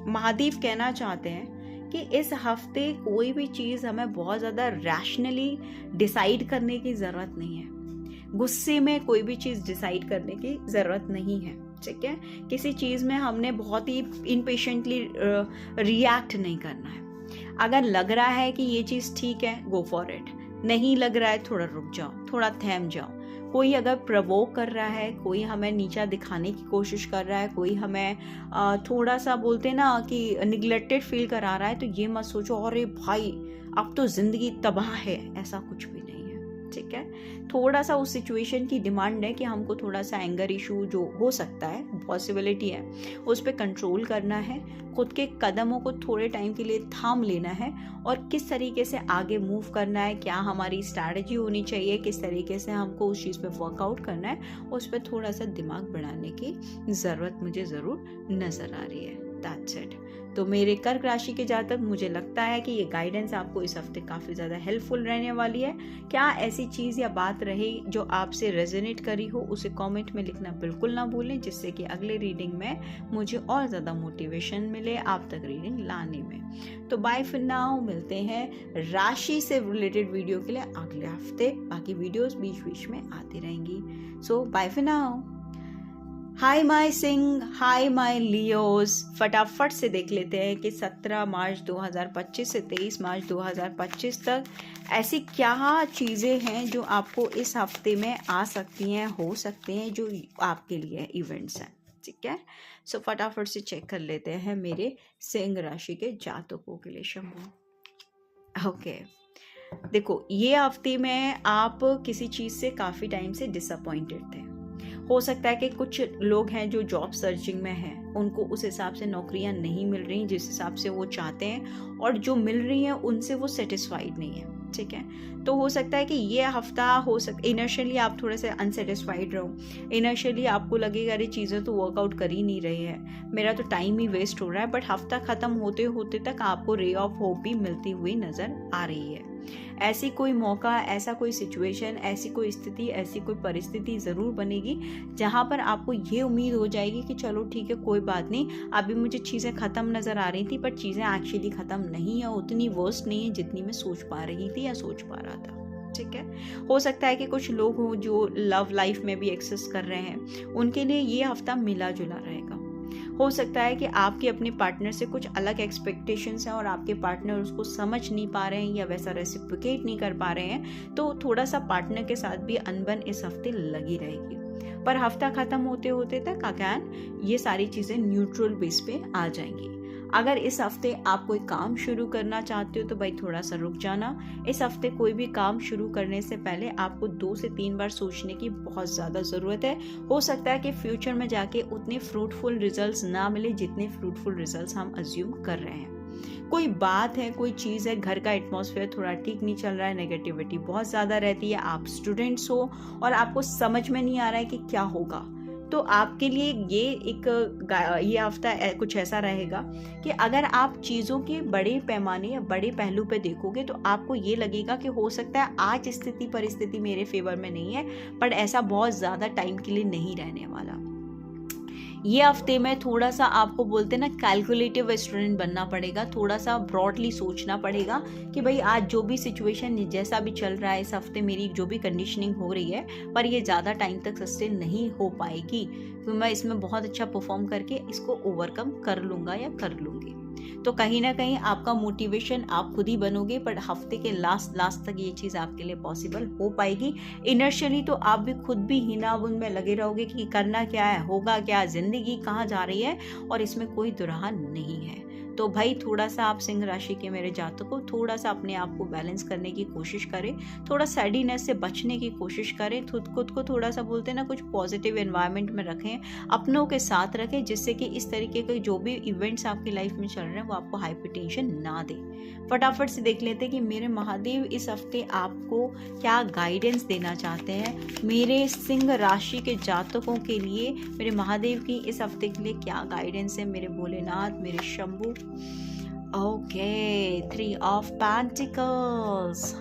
महादेव कहना चाहते हैं कि इस हफ्ते कोई भी चीज़ हमें बहुत ज़्यादा रैशनली डिसाइड करने की ज़रूरत नहीं है। गुस्से में कोई भी चीज़ डिसाइड करने की ज़रूरत नहीं है। ठीक है, किसी चीज़ में हमने बहुत ही इनपेशेंटली रिएक्ट नहीं करना है। अगर लग रहा है कि ये चीज़ ठीक है, गो फॉर इट। नहीं लग रहा है, थोड़ा रुक जाओ, थोड़ा थम जाओ। कोई अगर प्रवोक कर रहा है, कोई हमें नीचा दिखाने की कोशिश कर रहा है, कोई हमें थोड़ा सा बोलते ना कि निग्लेक्टेड फील करा रहा है, तो ये मत सोचो अरे भाई अब तो जिंदगी तबाह है, ऐसा कुछ भी नहीं है। ठीक है, थोड़ा सा उस सिचुएशन की डिमांड है कि हमको थोड़ा सा एंगर इशू जो हो सकता है, पॉसिबिलिटी है, उस पर कंट्रोल करना है, खुद के कदमों को थोड़े टाइम के लिए थाम लेना है और किस तरीके से आगे मूव करना है, क्या हमारी स्ट्रैटेजी होनी चाहिए, किस तरीके से हमको उस चीज़ पे वर्कआउट करना है, उस पर थोड़ा सा दिमाग बढ़ाने की ज़रूरत मुझे ज़रूर नज़र आ रही है। That's it. तो मेरे कर्क राशि के जातक, मुझे लगता है कि ये गाइडेंस आपको इस हफ्ते काफ़ी ज़्यादा हेल्पफुल रहने वाली है। क्या ऐसी चीज़ या बात रही जो आपसे रेजोनेट करी हो, उसे कमेंट में लिखना बिल्कुल ना भूलें, जिससे कि अगले रीडिंग में मुझे और ज़्यादा मोटिवेशन मिले आप तक रीडिंग लाने में। तो बाय फॉर नाउ, मिलते हैं राशि से रिलेटेड वीडियो के लिए अगले हफ्ते। बाकी वीडियोस बीच बीच में आती रहेंगी। So bye for now. Hi my सिंह, हाय माय लियोस। फटाफट से देख लेते हैं कि 17 मार्च 2025 से 23 मार्च 2025 तक ऐसी क्या चीज़ें हैं जो आपको इस हफ्ते में आ सकती हैं, हो सकते हैं, जो आपके लिए इवेंट्स हैं। ठीक है, सो फटाफट से चेक कर लेते हैं मेरे सिंह राशि के जातकों के लिए। शंभू। ओके, देखो, ये हफ्ते में आप किसी चीज़ से काफ़ी टाइम से डिसअपॉइंटेड थे। हो सकता है कि कुछ लोग हैं जो जॉब सर्चिंग में हैं, उनको उस हिसाब से नौकरियां नहीं मिल रही जिस हिसाब से वो चाहते हैं, और जो मिल रही हैं उनसे वो सेटिस्फाइड नहीं है। ठीक है, तो हो सकता है कि ये हफ्ता हो सकता इनिशियली आप थोड़े से अनसेटिस्फाइड रहो, इनिशियली आपको लगेगा अरे चीज़ें तो वर्कआउट कर ही नहीं रही है, मेरा तो टाइम ही वेस्ट हो रहा है, बट हफ्ता ख़त्म होते होते तक आपको रे ऑफ होप भी मिलती हुई नज़र आ रही है। ऐसी कोई मौका, ऐसा कोई सिचुएशन, ऐसी कोई स्थिति, ऐसी कोई परिस्थिति ज़रूर बनेगी जहाँ पर आपको ये उम्मीद हो जाएगी कि चलो ठीक है कोई बात नहीं, अभी मुझे चीज़ें ख़त्म नज़र आ रही थी पर चीज़ें एक्चुअली ख़त्म नहीं है, उतनी वर्स्ट नहीं है जितनी मैं सोच पा रही थी या सोच पा रहा था। ठीक है, हो सकता है कि कुछ लोग हों जो लव लाइफ में भी एक्सेस कर रहे हैं, उनके लिए ये हफ्ता मिला जुला रहेगा। हो सकता है कि आपके अपने पार्टनर से कुछ अलग एक्सपेक्टेशंस हैं और आपके पार्टनर उसको समझ नहीं पा रहे हैं या वैसा रेसिप्रोकेट नहीं कर पा रहे हैं, तो थोड़ा सा पार्टनर के साथ भी अनबन इस हफ्ते लगी रहेगी। पर हफ्ता ख़त्म होते होते तक अगेन ये सारी चीज़ें न्यूट्रल बेस पे आ जाएंगी। अगर इस हफ्ते आप कोई काम शुरू करना चाहते हो तो भाई थोड़ा सा रुक जाना। इस हफ्ते कोई भी काम शुरू करने से पहले आपको 2 से 3 बार सोचने की बहुत ज़्यादा ज़रूरत है। हो सकता है कि फ्यूचर में जाके उतने फ्रूटफुल रिजल्ट्स ना मिले जितने फ्रूटफुल रिजल्ट्स हम अज्यूम कर रहे हैं। कोई बात है, कोई चीज़ है, घर का एटमॉस्फेयर थोड़ा ठीक नहीं चल रहा है, नेगेटिविटी बहुत ज़्यादा रहती है, आप स्टूडेंट्स हो और आपको समझ में नहीं आ रहा है कि क्या होगा, तो आपके लिए ये हफ्ता कुछ ऐसा रहेगा कि अगर आप चीज़ों के बड़े पैमाने या बड़े पहलू पे देखोगे तो आपको ये लगेगा कि हो सकता है आज स्थिति परिस्थिति मेरे फेवर में नहीं है, पर ऐसा बहुत ज़्यादा टाइम के लिए नहीं रहने वाला। ये हफ्ते में थोड़ा सा आपको बोलते हैं ना कैलकुलेटिव स्टूडेंट बनना पड़ेगा, थोड़ा सा ब्रॉडली सोचना पड़ेगा कि भाई आज जो भी सिचुएशन जैसा भी चल रहा है, इस हफ्ते मेरी जो भी कंडीशनिंग हो रही है पर ये ज़्यादा टाइम तक सस्टेन नहीं हो पाएगी, तो मैं इसमें बहुत अच्छा परफॉर्म करके इसको ओवरकम कर लूँगा या कर लूँगी। तो कहीं ना कहीं आपका मोटिवेशन आप खुद ही बनोगे, पर हफ्ते के लास्ट तक ये चीज़ आपके लिए पॉसिबल हो पाएगी। इनर्शियली तो आप भी खुद भी हिनाबुन में लगे रहोगे कि करना क्या है, होगा क्या, जिंदगी कहाँ जा रही है, और इसमें कोई दुराहा नहीं है। तो भाई थोड़ा सा आप सिंह राशि के मेरे जातकों थोड़ा सा अपने आप को बैलेंस करने की कोशिश करें, थोड़ा सैडीनेस से बचने की कोशिश करें, खुद को थोड़ा सा बोलते हैं ना कुछ पॉजिटिव एनवायरनमेंट में रखें, अपनों के साथ रखें, जिससे कि इस तरीके के जो भी इवेंट्स आपकी लाइफ में चल रहे हैं वो आपको हाइपरटेंशन ना दे। फटाफट से देख लेते हैं कि मेरे महादेव इस हफ्ते आपको क्या गाइडेंस देना चाहते हैं। मेरे सिंह राशि के जातकों के लिए मेरे महादेव की इस हफ्ते के लिए क्या गाइडेंस है, मेरे भोलेनाथ, मेरे शंभू। Okay, 3 of pentacles.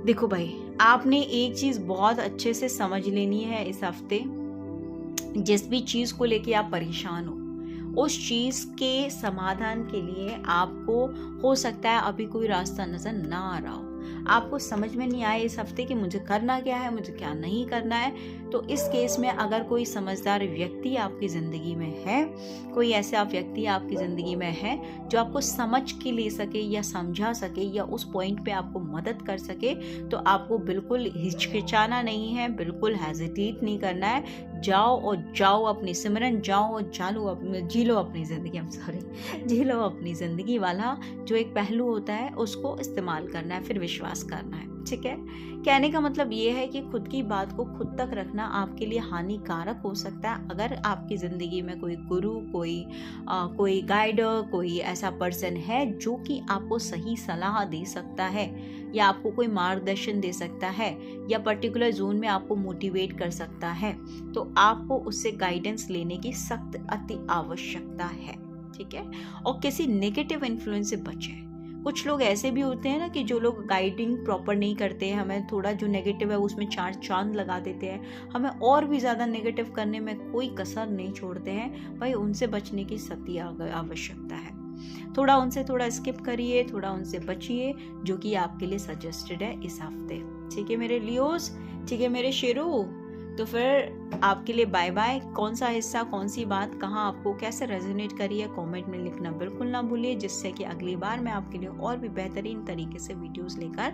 देखो भाई, आपने एक चीज बहुत अच्छे से समझ लेनी है इस हफ्ते, जिस भी चीज को लेके आप परेशान हो उस चीज के समाधान के लिए आपको हो सकता है अभी कोई रास्ता नजर ना आ रहा हो, आपको समझ में नहीं आए इस हफ्ते कि मुझे करना क्या है, मुझे क्या नहीं करना है। तो इस केस में अगर कोई समझदार व्यक्ति आपकी ज़िंदगी में है, कोई ऐसा व्यक्ति आपकी ज़िंदगी में है जो आपको समझ के ले सके या समझा सके या उस पॉइंट पे आपको मदद कर सके, तो आपको बिल्कुल हिचकिचाना नहीं है, बिल्कुल हेजिटेट नहीं करना है। जाओ अपनी सिमरन, जाओ और जी लो अपनी अपनी ज़िंदगी वाला जो एक पहलू होता है उसको इस्तेमाल करना है, फिर विश्वास करना है। ठीक है, कहने का मतलब ये है कि खुद की बात को खुद तक रखना आपके लिए हानिकारक हो सकता है। अगर आपकी ज़िंदगी में कोई गुरु, कोई गाइडर, कोई ऐसा पर्सन है जो कि आपको सही सलाह दे सकता है या आपको कोई मार्गदर्शन दे सकता है या पर्टिकुलर जोन में आपको मोटिवेट कर सकता है, तो आपको उससे गाइडेंस लेने की सख्त अति आवश्यकता है। ठीक है, और किसी नेगेटिव इन्फ्लुएंस से बचें। कुछ लोग ऐसे भी होते हैं ना कि जो लोग गाइडिंग प्रॉपर नहीं करते हैं, हमें थोड़ा जो नेगेटिव है उसमें 4 चांद लगा देते हैं, हमें और भी ज़्यादा नेगेटिव करने में कोई कसर नहीं छोड़ते हैं। भाई उनसे बचने की सख्त आवश्यकता है। थोड़ा उनसे स्किप करिए, थोड़ा उनसे बचिए, जो कि आपके लिए सजेस्टेड है इस हफ्ते। ठीक है मेरे लियोस, ठीक है मेरे शेरों, तो फिर आपके लिए बाय बाय। कौन सा हिस्सा, कौन सी बात कहाँ आपको कैसे रेजोनेट करी है, कमेंट में लिखना बिल्कुल ना भूलिए, जिससे कि अगली बार मैं आपके लिए और भी बेहतरीन तरीके से वीडियोस लेकर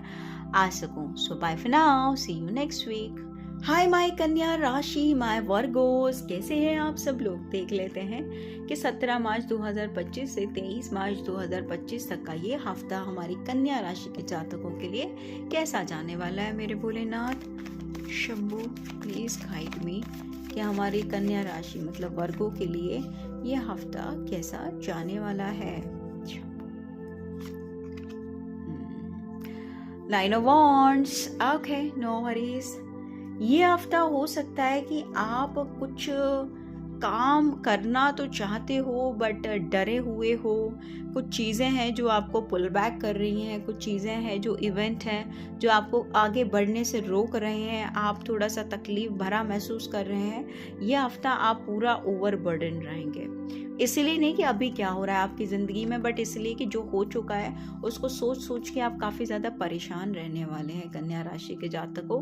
आ सकूं। So bye for now, see you next week. Hi my कन्या राशि, माय वर्गोस, कैसे हैं आप सब लोग। देख लेते हैं कि 17 मार्च 2025 से 23 मार्च 2025 तक का ये हफ्ता हमारी कन्या राशि के जातकों के लिए कैसा जाने वाला है मेरे Bholenath. Shambhu please guide me कि हमारी कन्या राशि मतलब वर्गों के लिए ये हफ्ता कैसा जाने वाला है। Nine of wands, okay no worries. ये हफ्ता हो सकता है कि आप कुछ काम करना तो चाहते हो बट डरे हुए हो। कुछ चीज़ें हैं जो आपको पुल बैक कर रही हैं, कुछ चीज़ें हैं जो इवेंट हैं जो आपको आगे बढ़ने से रोक रहे हैं। आप थोड़ा सा तकलीफ भरा महसूस कर रहे हैं। यह हफ्ता आप पूरा ओवरबर्डन रहेंगे, इसलिए नहीं कि अभी क्या हो रहा है आपकी ज़िंदगी में, बट इसलिए कि जो हो चुका है उसको सोच सोच के आप काफ़ी ज़्यादा परेशान रहने वाले हैं कन्या राशि के जातकों।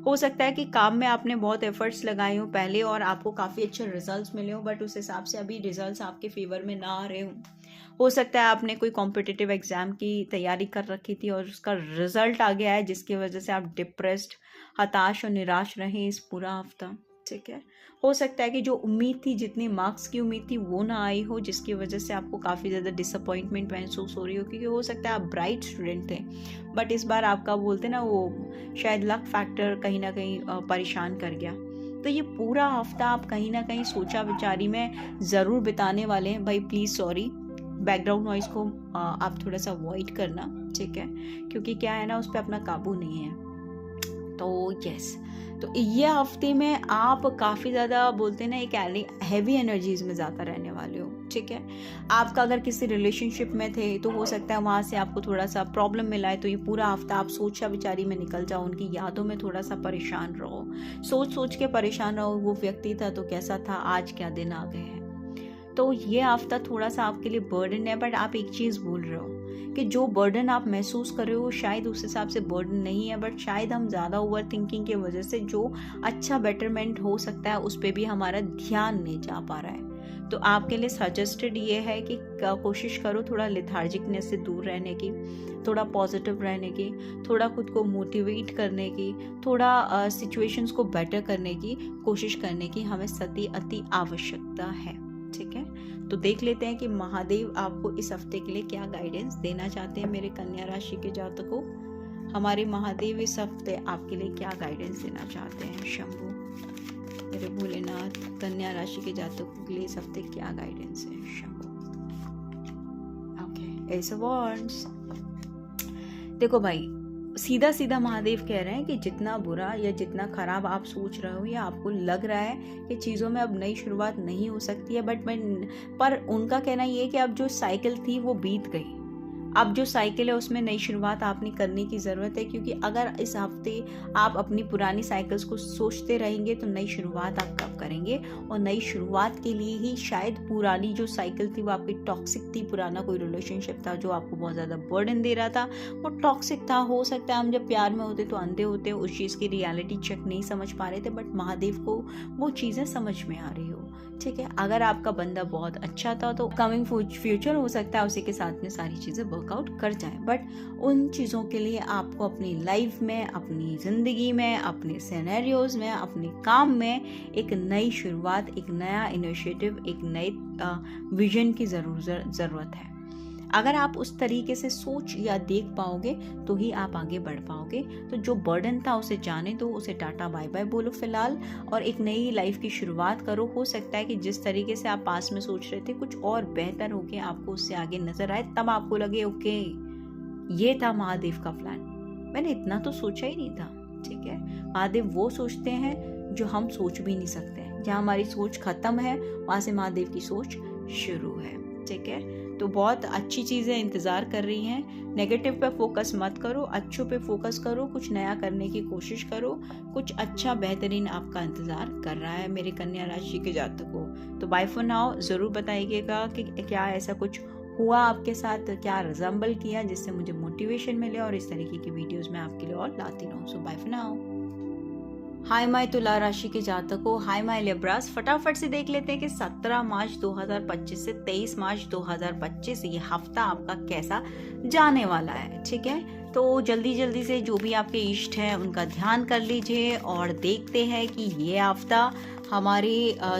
हो सकता है कि काम में आपने बहुत एफर्ट्स लगाए हो पहले और आपको काफ़ी अच्छे रिजल्ट्स मिले हो, बट उस हिसाब से अभी रिजल्ट्स आपके फेवर में ना आ रहे हो सकता है आपने कोई कॉम्पिटिटिव एग्जाम की तैयारी कर रखी थी और उसका रिजल्ट आ गया है जिसकी वजह से आप डिप्रेस्ड, हताश और निराश रहे इस पूरा हफ्ता। ठीक है, हो सकता है कि जो उम्मीद थी, जितनी मार्क्स की उम्मीद थी वो ना आई हो, जिसकी वजह से आपको काफ़ी ज़्यादा डिसअपॉइंटमेंट महसूस हो रही हो, क्योंकि हो सकता है आप ब्राइट स्टूडेंट थे बट इस बार आपका बोलते ना वो शायद लक फैक्टर कहीं ना कहीं परेशान कर गया। तो ये पूरा हफ्ता आप कहीं ना कहीं सोचा विचारी में ज़रूर बिताने वाले हैं। भाई प्लीज़ सॉरी, बैकग्राउंड नॉइज़ को आप थोड़ा सा अवॉइड करना, ठीक है, क्योंकि क्या है ना उस पर अपना काबू नहीं है। तो यस, तो ये हफ्ते में आप काफ़ी ज़्यादा बोलते हैं ना एक हैवी एनर्जीज में ज़्यादा रहने वाले हो। ठीक है, आपका अगर किसी रिलेशनशिप में थे तो हो सकता है वहाँ से आपको थोड़ा सा प्रॉब्लम मिला है, तो ये पूरा हफ्ता आप सोचा विचारी में निकल जाओ, उनकी यादों में थोड़ा सा परेशान रहो, सोच सोच के परेशान रहो, वो व्यक्ति था तो कैसा था, आज क्या दिन आ गए हैं। तो ये हफ्ता थोड़ा सा आपके लिए बर्डन है, बट आप एक चीज़ भूल रहे हो कि जो बर्डन आप महसूस कर रहे हो शायद उस हिसाब से बर्डन नहीं है, बट शायद हम ज़्यादा ओवर थिंकिंग की वजह से जो अच्छा बेटरमेंट हो सकता है उस पर भी हमारा ध्यान नहीं जा पा रहा है। तो आपके लिए सजेस्टेड ये है कि कोशिश करो थोड़ा लेथार्जिकनेस से दूर रहने की, थोड़ा पॉजिटिव रहने की, थोड़ा खुद को मोटिवेट करने की, थोड़ा सिचुएशंस को बेटर करने की कोशिश करने की हमें अति आवश्यकता है। ठीक है, तो देख लेते हैं कि महादेव आपको इस हफ्ते के लिए क्या गाइडेंस देना चाहते हैं मेरे कन्या राशि के जातकों। हमारे महादेव इस हफ्ते आपके लिए क्या गाइडेंस देना चाहते हैं। शंभू मेरे भोलेनाथ, कन्या राशि के जातकों के लिए इस हफ्ते क्या गाइडेंस है। Shambhu, okay, S of wands. देखो भाई, सीधा सीधा महादेव कह रहे हैं कि जितना बुरा या जितना खराब आप सोच रहे हो या आपको लग रहा है कि चीज़ों में अब नई शुरुआत नहीं हो सकती है, पर उनका कहना ये है कि अब जो साइकिल थी वो बीत गई। अब जो साइकिल है उसमें नई शुरुआत आपने करने की ज़रूरत है, क्योंकि अगर इस हफ्ते आप अपनी पुरानी साइकिल्स को सोचते रहेंगे तो नई शुरुआत आप कब करेंगे, और नई शुरुआत के लिए ही शायद पुरानी जो साइकिल थी वो आपकी टॉक्सिक थी, पुराना कोई रिलेशनशिप था जो आपको बहुत ज़्यादा बर्डन दे रहा था, वो टॉक्सिक था। हो सकता है हम जब प्यार में होते तो अंधे होते, उस चीज़ की रियलिटी चेक नहीं समझ पा रहे थे, बट महादेव को वो चीज़ें समझ में आ रही हो। ठीक है, अगर आपका बंदा बहुत अच्छा था तो कमिंग फ्यूचर हो सकता है उसी के साथ में सारी चीज़ें वर्कआउट कर जाए, बट उन चीज़ों के लिए आपको अपनी लाइफ में, अपनी ज़िंदगी में, अपने सिनेरियोज में, अपने काम में एक नई शुरुआत, एक नया इनिशिएटिव, एक नए विजन की ज़रूरत है। अगर आप उस तरीके से सोच या देख पाओगे तो ही आप आगे बढ़ पाओगे। तो जो बर्डन था उसे जाने दो, उसे टाटा बाय बाय बोलो फिलहाल, और एक नई लाइफ की शुरुआत करो। हो सकता है कि जिस तरीके से आप पास में सोच रहे थे कुछ और बेहतर होके आपको उससे आगे नजर आए, तब आपको लगे ओके ये था महादेव का प्लान, मैंने इतना तो सोचा ही नहीं था। ठीक है, महादेव वो सोचते हैं जो हम सोच भी नहीं सकते। जहाँ हमारी सोच खत्म है वहाँ से महादेव की सोच शुरू है। ठीक है, तो बहुत अच्छी चीज़ें इंतज़ार कर रही हैं। नेगेटिव पे फोकस मत करो, अच्छों पे फोकस करो, कुछ नया करने की कोशिश करो, कुछ अच्छा बेहतरीन आपका इंतज़ार कर रहा है मेरे कन्या राशि के जातकों। तो बाय फॉर नाउ ज़रूर बताइएगा कि क्या ऐसा कुछ हुआ आपके साथ, क्या रिजम्बल किया जिससे मुझे मोटिवेशन मिले, और इस तरीके की वीडियोज़ मैं आपके लिए और लाती रहूँ। So bye for now. Hi my तुला राशि के जातकों, हाय माय लिब्रास। फटाफट से देख लेते हैं कि 17 मार्च 2025 से 23 मार्च 2025 ये हफ्ता आपका कैसा जाने वाला है। ठीक है, तो जल्दी जल्दी से जो भी आपके इष्ट हैं उनका ध्यान कर लीजिए और देखते हैं कि ये हफ्ता हमारे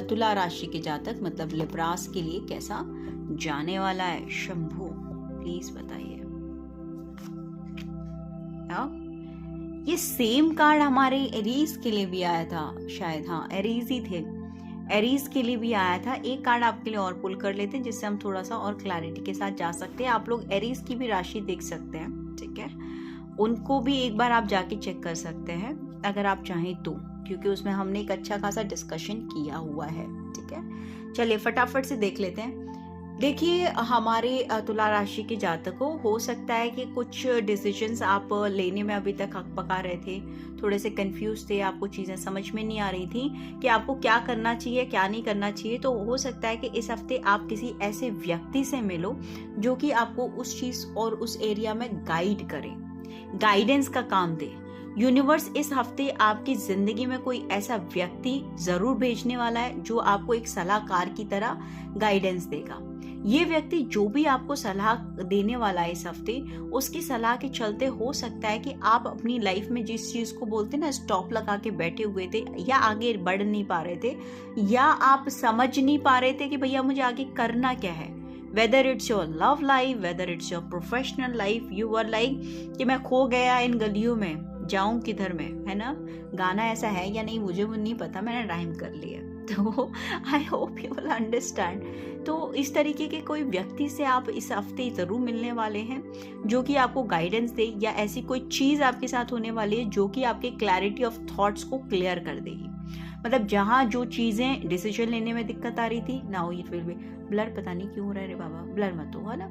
तुला राशि के जातक मतलब लिब्रास के लिए कैसा जाने वाला है। शंभू प्लीज बताइए। ये सेम कार्ड हमारे एरीज के लिए भी आया था शायद, हाँ एरीज ही थे, एरीज के लिए भी आया था। एक कार्ड आपके लिए और पुल कर लेते हैं जिससे हम थोड़ा सा और क्लैरिटी के साथ जा सकते हैं। आप लोग एरीज की भी राशि देख सकते हैं, ठीक है, उनको भी एक बार आप जाके चेक कर सकते हैं अगर आप चाहें तो, क्योंकि उसमें हमने एक अच्छा खासा डिस्कशन किया हुआ है, ठीक है। चलिए फटाफट से देख लेते हैं। देखिए हमारे तुला राशि के जातकों, हो सकता है कि कुछ डिसीजंस आप लेने में अभी तक हक पका रहे थे, थोड़े से कंफ्यूज थे, आपको चीज़ें समझ में नहीं आ रही थी कि आपको क्या करना चाहिए क्या नहीं करना चाहिए। तो हो सकता है कि इस हफ्ते आप किसी ऐसे व्यक्ति से मिलो जो कि आपको उस चीज़ और उस एरिया में गाइड करे, गाइडेंस का काम दे। यूनिवर्स इस हफ्ते आपकी जिंदगी में कोई ऐसा व्यक्ति जरूर भेजने वाला है जो आपको एक सलाहकार की तरह गाइडेंस देगा। ये व्यक्ति जो भी आपको सलाह देने वाला है इस हफ्ते, उसकी सलाह के चलते हो सकता है कि आप अपनी लाइफ में जिस चीज को बोलते हैं ना, स्टॉप लगा के बैठे हुए थे या आगे बढ़ नहीं पा रहे थे, या आप समझ नहीं पा रहे थे कि भैया मुझे आगे करना क्या है, whether it's your love life, whether it's your professional life, you are like कि मैं खो गया इन गलियों में, जाऊं किधर में, है ना। गाना ऐसा है या नहीं मुझे नहीं पता, मैंने राइम कर लिया, तो I hope you will understand. तो इस तरीके के कोई व्यक्ति से आप इस हफ्ते जरूर मिलने वाले हैं जो कि आपको गाइडेंस दे, या ऐसी कोई चीज आपके साथ होने वाली है जो कि आपके क्लैरिटी ऑफ थॉट्स को क्लियर कर देगी। मतलब जहाँ जो चीजें डिसीजन लेने में दिक्कत आ रही थी, now it will be blur, पता नहीं क्यों हो रहा है रे बाबा, ब्लर मत हो, है ना,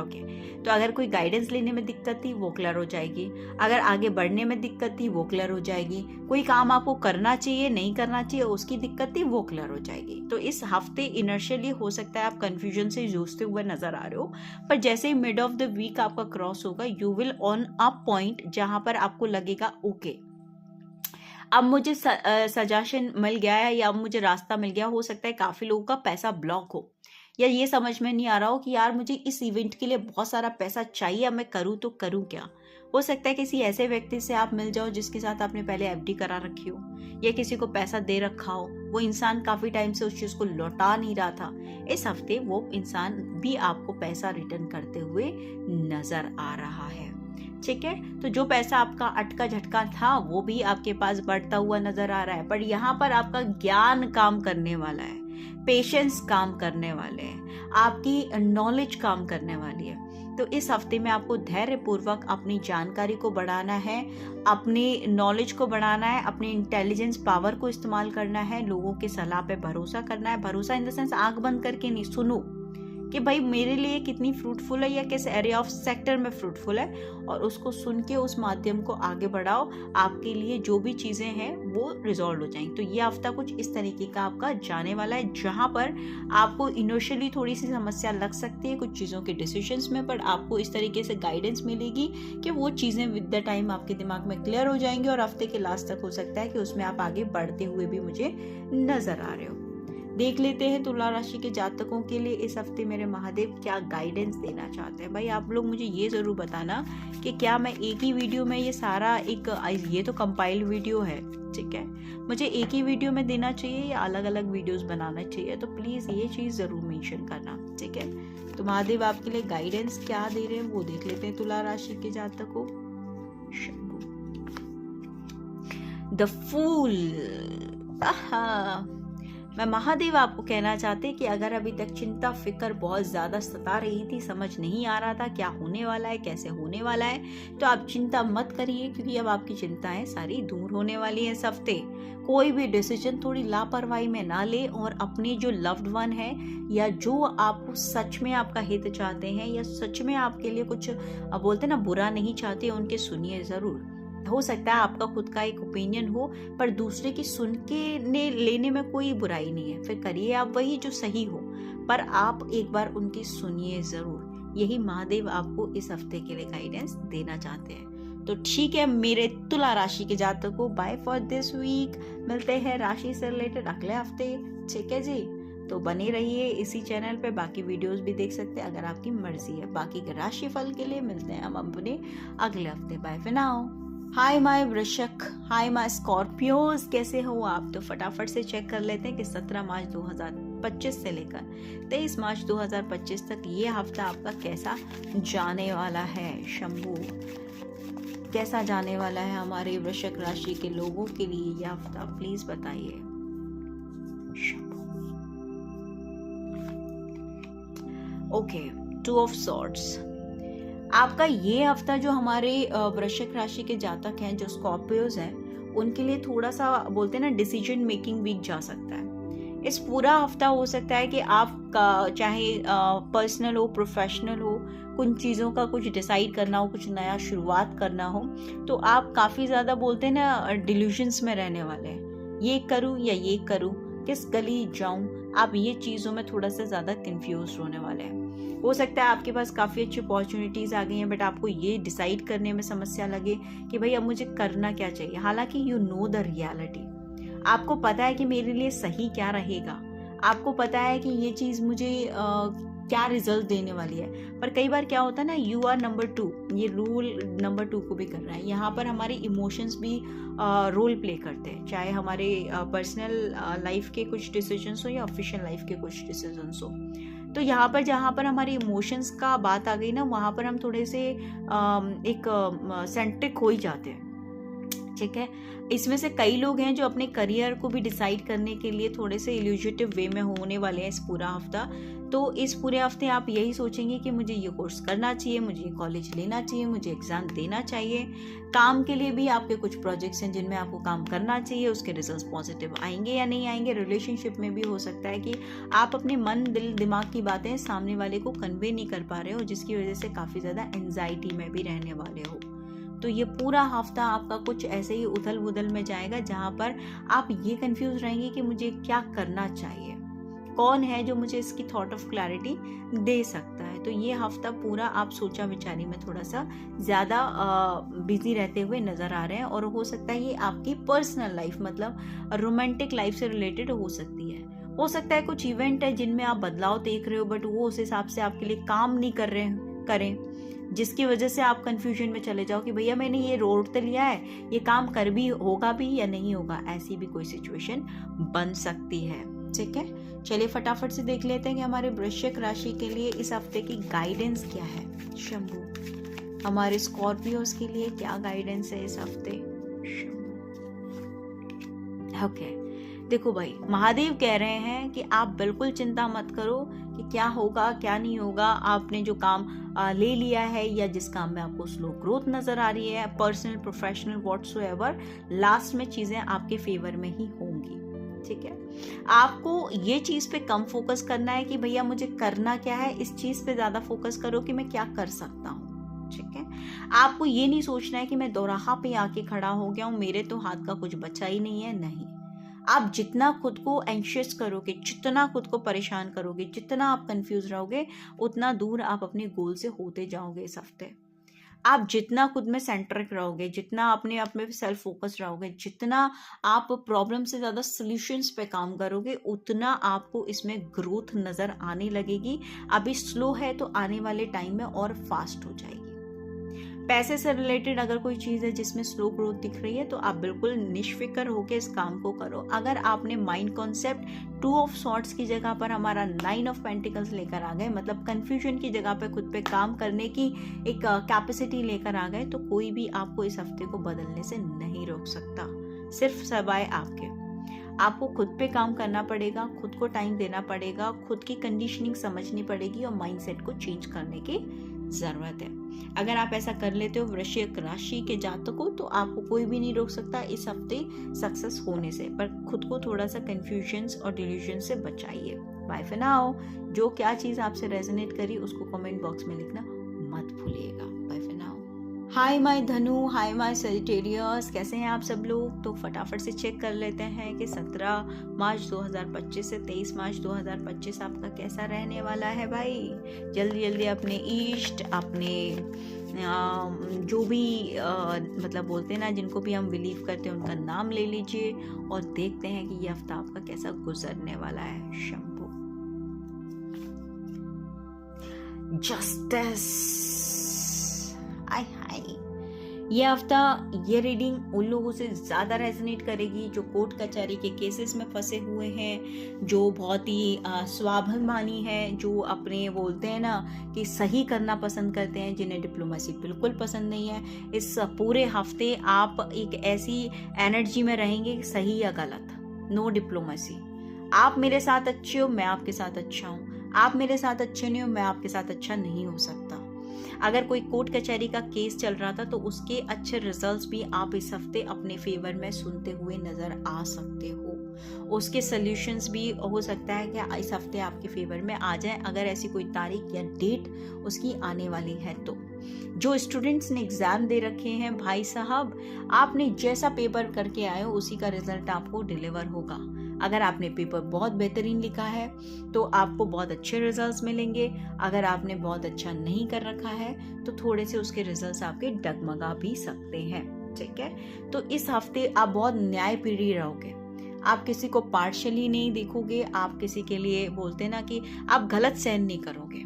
ओके। तो अगर कोई गाइडेंस लेने में दिक्कत थी वो क्लियर हो जाएगी, अगर आगे बढ़ने में दिक्कत थी वो क्लियर हो जाएगी, कोई काम आपको करना चाहिए नहीं करना चाहिए उसकी दिक्कत थी वो क्लियर हो जाएगी। तो इस हफ्ते इनर्शियली हो सकता है आप कंफ्यूजन से जूझते हुए नजर आ रहे हो, पर जैसे ही मिड ऑफ द वीक आपका क्रॉस होगा, you will on a point जहां पर आपको लगेगा ओके अब मुझे सजेशन मिल गया है या अब मुझे रास्ता मिल गया। हो सकता है काफी लोगों का पैसा ब्लॉक हो, या ये समझ में नहीं आ रहा हो कि यार मुझे इस इवेंट के लिए बहुत सारा पैसा चाहिए, अब मैं करूँ तो करूँ क्या। हो सकता है किसी ऐसे व्यक्ति से आप मिल जाओ जिसके साथ आपने पहले एफडी करा रखी हो, या किसी को पैसा दे रखा हो, वो इंसान काफी टाइम से उस चीज को लौटा नहीं रहा था। इस हफ्ते वो इंसान भी आपको पैसा रिटर्न करते हुए नजर आ रहा है, ठीक है। तो जो पैसा आपका अटका झटका था वो भी आपके पास बढ़ता हुआ नजर आ रहा है, पर यहाँ पर आपका ज्ञान काम करने वाला है, पेशेंस काम करने वाले हैं, आपकी नॉलेज काम करने वाली है। तो इस हफ्ते में आपको धैर्य पूर्वक अपनी जानकारी को बढ़ाना है, अपनी नॉलेज को बढ़ाना है, अपनी इंटेलिजेंस पावर को इस्तेमाल करना है, लोगों की सलाह पे भरोसा करना है। भरोसा इन द सेंस आंख बंद करके नहीं, सुनो कि भाई मेरे लिए कितनी फ्रूटफुल है या किस एरिया ऑफ सेक्टर में फ्रूटफुल है, और उसको सुन के उस माध्यम को आगे बढ़ाओ। आपके लिए जो भी चीज़ें हैं वो रिजॉल्व हो जाएंगी। तो ये हफ्ता कुछ इस तरीके का आपका जाने वाला है जहाँ पर आपको इनिशियली थोड़ी सी समस्या लग सकती है कुछ चीज़ों के डिसीजंस में, पर आपको इस तरीके से गाइडेंस मिलेगी कि वो चीज़ें विद द टाइम आपके दिमाग में क्लियर हो जाएंगी, और हफ्ते के लास्ट तक हो सकता है कि उसमें आप आगे बढ़ते हुए भी मुझे नजर आ रहे हो। देख लेते हैं तुला राशि के जातकों के लिए इस हफ्ते मेरे महादेव क्या गाइडेंस देना चाहते हैं। भाई आप लोग मुझे ये जरूर बताना कि क्या मैं एक ही वीडियो में ये सारा ये तो कंपाइल्ड वीडियो है, ठीक है, मुझे एक ही वीडियो में देना चाहिए या अलग अलग वीडियोस बनाना चाहिए, तो प्लीज ये चीज जरूर मेंशन करना, ठीक है। तो महादेव आपके लिए गाइडेंस क्या दे रहे हैं वो देख लेते हैं तुला राशि के जातकों। द फूल, मैं महादेव आपको कहना चाहते कि अगर अभी तक चिंता फिक्र बहुत ज्यादा सता रही थी, समझ नहीं आ रहा था क्या होने वाला है कैसे होने वाला है, तो आप चिंता मत करिए, क्योंकि अब आपकी चिंताएं सारी दूर होने वाली है इस हफ्ते। कोई भी डिसीजन थोड़ी लापरवाही में ना ले, और अपने जो लव्ड वन है या जो आपको सच में आपका हित चाहते हैं या सच में आपके लिए कुछ बोलते ना बुरा नहीं चाहते, उनके सुनिए जरूर। हो सकता है आपका खुद का एक ओपिनियन हो, पर दूसरे की सुन के लेने में कोई बुराई नहीं है, फिर करिए आप वही जो सही हो, पर आप एक बार उनकी सुनिए जरूर। यही महादेव आपको इस हफ्ते के लिए गाइडेंस देना चाहते हैं। तो ठीक है मेरे तुला राशि के जातकों, बाय फॉर दिस वीक। मिलते हैं राशि से रिलेटेड अगले हफ्ते, ठीक है जी। तो बने रहिए इसी चैनल पे, बाकी वीडियोस भी देख सकते हैं अगर आपकी मर्जी है। बाकी के राशि फल के लिए मिलते हैं हम अपने अगले हफ्ते। Bye for now. Hi my वृश्चिक, हाय माय स्कॉर्पियोज, कैसे हो आप? तो फटाफट से चेक कर लेते हैं कि 17 मार्च 2025 से लेकर 23 मार्च 2025 तक ये हफ्ता आपका कैसा जाने वाला है। शंभू कैसा जाने वाला है हमारे वृश्चिक राशि के लोगों के लिए ये हफ्ता, प्लीज बताइए। Okay, 2 of swords. आपका ये हफ्ता जो हमारे वृश्चिक राशि के जातक हैं, जो स्कॉर्पियोज हैं, उनके लिए थोड़ा सा बोलते हैं ना डिसीजन मेकिंग वीक जा सकता है। इस पूरा हफ्ता हो सकता है कि आपका चाहे पर्सनल हो, प्रोफेशनल हो, कुछ चीज़ों का कुछ डिसाइड करना हो, कुछ नया शुरुआत करना हो, तो आप काफ़ी ज़्यादा बोलते हैं ना डिल्यूजन्स में रहने वाले हैं। ये करूँ या ये करूँ, किस गली जाऊँ, आप ये चीज़ों में थोड़ा सा ज़्यादा कंफ्यूज होने वाले हैं। हो सकता है आपके पास काफ़ी अच्छी अपॉर्चुनिटीज़ आ गई हैं, बट आपको ये डिसाइड करने में समस्या लगे कि भाई अब मुझे करना क्या चाहिए। हालांकि यू नो द रियलिटी, आपको पता है कि मेरे लिए सही क्या रहेगा, आपको पता है कि ये चीज़ मुझे क्या रिजल्ट देने वाली है। पर कई बार क्या होता है ना, यू आर नंबर 2, ये रूल नंबर 2 को भी कर रहा है। यहाँ पर हमारे इमोशंस भी रोल प्ले करते हैं, चाहे हमारे पर्सनल लाइफ के कुछ डिसीजंस हो या ऑफिशियल लाइफ के कुछ डिसीजंस हो। तो यहाँ पर जहाँ पर हमारे इमोशंस का बात आ गई ना, वहाँ पर हम थोड़े से एक सेंट्रिक हो ही जाते हैं। ठीक है, इसमें से कई लोग हैं जो अपने करियर को भी डिसाइड करने के लिए थोड़े से इल्यूजिटिव वे में होने वाले हैं इस पूरा हफ्ता। तो इस पूरे हफ्ते आप यही सोचेंगे कि मुझे ये कोर्स करना चाहिए, मुझे ये कॉलेज लेना चाहिए, मुझे एग्जाम देना चाहिए। काम के लिए भी आपके कुछ प्रोजेक्ट्स हैं जिनमें आपको काम करना चाहिए, उसके रिजल्ट्स पॉजिटिव आएंगे या नहीं आएंगे। रिलेशनशिप में भी हो सकता है कि आप अपने मन, दिल, दिमाग की बातें सामने वाले को कन्वे नहीं कर पा रहे हो, जिसकी वजह से काफ़ी ज़्यादा एंजाइटी में भी रहने वाले हो। तो ये पूरा हफ्ता आपका कुछ ऐसे ही उथल पुथल में जाएगा, जहाँ पर आप ये कंफ्यूज रहेंगे कि मुझे क्या करना चाहिए, कौन है जो मुझे इसकी थॉट ऑफ क्लैरिटी दे सकता है। तो ये हफ्ता पूरा आप सोचा विचारी में थोड़ा सा ज़्यादा बिजी रहते हुए नज़र आ रहे हैं। और हो सकता है ये आपकी पर्सनल लाइफ, मतलब रोमांटिक लाइफ से रिलेटेड हो सकती है। हो सकता है कुछ इवेंट है जिनमें आप बदलाव देख रहे हो, बट वो उस हिसाब से आपके लिए काम नहीं करें, जिसकी वजह से आप कंफ्यूजन में चले जाओ कि भैया मैंने ये रोड तो लिया है, ये काम कर भी होगा भी या नहीं होगा। ऐसी भी कोई सिचुएशन बन सकती है। ठीक है, चलिए फटाफट से देख लेते हैं कि हमारे वृश्चिक राशि के लिए इस हफ्ते की गाइडेंस क्या है। शंभू, हमारे स्कॉर्पियोज के लिए क्या गाइडेंस है इस हफ्ते। ओके, देखो भाई, महादेव कह रहे हैं कि आप बिल्कुल चिंता मत करो कि क्या होगा क्या नहीं होगा। आपने जो काम ले लिया है या जिस काम में आपको स्लो ग्रोथ नजर आ रही है, पर्सनल, प्रोफेशनल, व्हाटसोएवर, लास्ट में चीजें आपके फेवर में ही होंगी। ठीक है, आपको ये चीज पे कम फोकस करना है कि भैया मुझे करना क्या है, इस चीज पे ज्यादा फोकस करो कि मैं क्या कर सकता हूँ। ठीक है, आपको ये नहीं सोचना है कि मैं दोराहा पे आके खड़ा हो गया हूँ, मेरे तो हाथ का कुछ बचा ही नहीं है। नहीं, आप जितना खुद को एंशियस करोगे, जितना खुद को परेशान करोगे, जितना आप कंफ्यूज रहोगे, उतना दूर आप अपने गोल से होते जाओगे इस हफ्ते। आप जितना खुद में सेंट्रिक रहोगे, जितना अपने आप में सेल्फ फोकस रहोगे, जितना आप प्रॉब्लम से ज़्यादा सॉल्यूशंस पे काम करोगे, उतना आपको इसमें ग्रोथ नज़र आने लगेगी। अभी स्लो है तो आने वाले टाइम में और फास्ट हो जाएगी। पैसे से रिलेटेड अगर कोई चीज़ है जिसमें स्लो ग्रोथ दिख रही है, तो आप बिल्कुल निष्फिक्र होकर इस काम को करो। अगर आपने माइंड कॉन्सेप्ट 2 ऑफ सॉर्ड्स की जगह पर हमारा 9 ऑफ पेंटिकल्स लेकर आ गए, मतलब कंफ्यूजन की जगह पे खुद पे काम करने की एक कैपेसिटी लेकर आ गए, तो कोई भी आपको इस हफ्ते को बदलने से नहीं रोक सकता, सिर्फ सवाए आपके। आपको खुद पे काम करना पड़ेगा, खुद को टाइम देना पड़ेगा, खुद की कंडीशनिंग समझनी पड़ेगी और माइंडसेट को चेंज करने की जरूरत है। अगर आप ऐसा कर लेते हो वृश्चिक राशि के जातकों, तो आपको कोई भी नहीं रोक सकता इस हफ्ते सक्सेस होने से। पर खुद को थोड़ा सा कंफ्यूजन्स और डिल्यूजन से बचाइए। Bye for now. जो क्या चीज़ आपसे रेजोनेट करी उसको कमेंट बॉक्स में लिखना मत भूलिएगा। Bye for now. Hi my धनु, हाय माय सजिटेरियस, कैसे हैं आप सब लोग। तो फटाफट से चेक कर लेते हैं कि 17 मार्च 2025 से 23 मार्च 2025 आपका कैसा रहने वाला है भाई। जल्दी जल्दी अपने इष्ट, अपने जो भी मतलब बोलते हैं ना, जिनको भी हम बिलीव करते हैं, उनका नाम ले लीजिए और देखते हैं कि ये हफ्ता आपका कैसा गुजरने वाला है। शंभू, जस्टिस, ये हफ्ता ये रीडिंग उन लोगों से ज़्यादा रेजोनेट करेगी जो कोर्ट कचहरी के केसेस में फंसे हुए हैं, जो बहुत ही स्वाभिमानी हैं, जो अपने बोलते हैं ना कि सही करना पसंद करते हैं, जिन्हें डिप्लोमेसी बिल्कुल पसंद नहीं है। इस पूरे हफ्ते आप एक ऐसी एनर्जी में रहेंगे, सही या गलत, नो डिप्लोमेसी। आप मेरे साथ अच्छे हो, मैं आपके साथ अच्छा हूँ, आप मेरे साथ अच्छे नहीं हो, मैं आपके साथ अच्छा नहीं हो सकता। अगर कोई कोर्ट कचहरी का केस चल रहा था तो उसके अच्छे रिजल्ट्स भी आप इस हफ्ते अपने फेवर में सुनते हुए नजर आ सकते हो। उसके सॉल्यूशंस भी हो सकता है कि इस हफ्ते आपके फेवर में आ जाए, अगर ऐसी कोई तारीख या डेट उसकी आने वाली है तो। जो स्टूडेंट्स ने एग्जाम दे रखे हैं भाई साहब, आपने जैसा पेपर करके आए हो उसी का रिजल्ट आपको डिलीवर होगा। अगर आपने पेपर बहुत बेहतरीन लिखा है तो आपको बहुत अच्छे रिजल्ट्स मिलेंगे। अगर आपने बहुत अच्छा नहीं कर रखा है तो थोड़े से उसके रिजल्ट्स आपके डगमगा भी सकते हैं, ठीक है। तो इस हफ्ते आप बहुत न्यायप्रिय रहोगे, आप किसी को पार्शली नहीं देखोगे, आप किसी के लिए बोलते ना कि आप गलत सहन नहीं करोगे।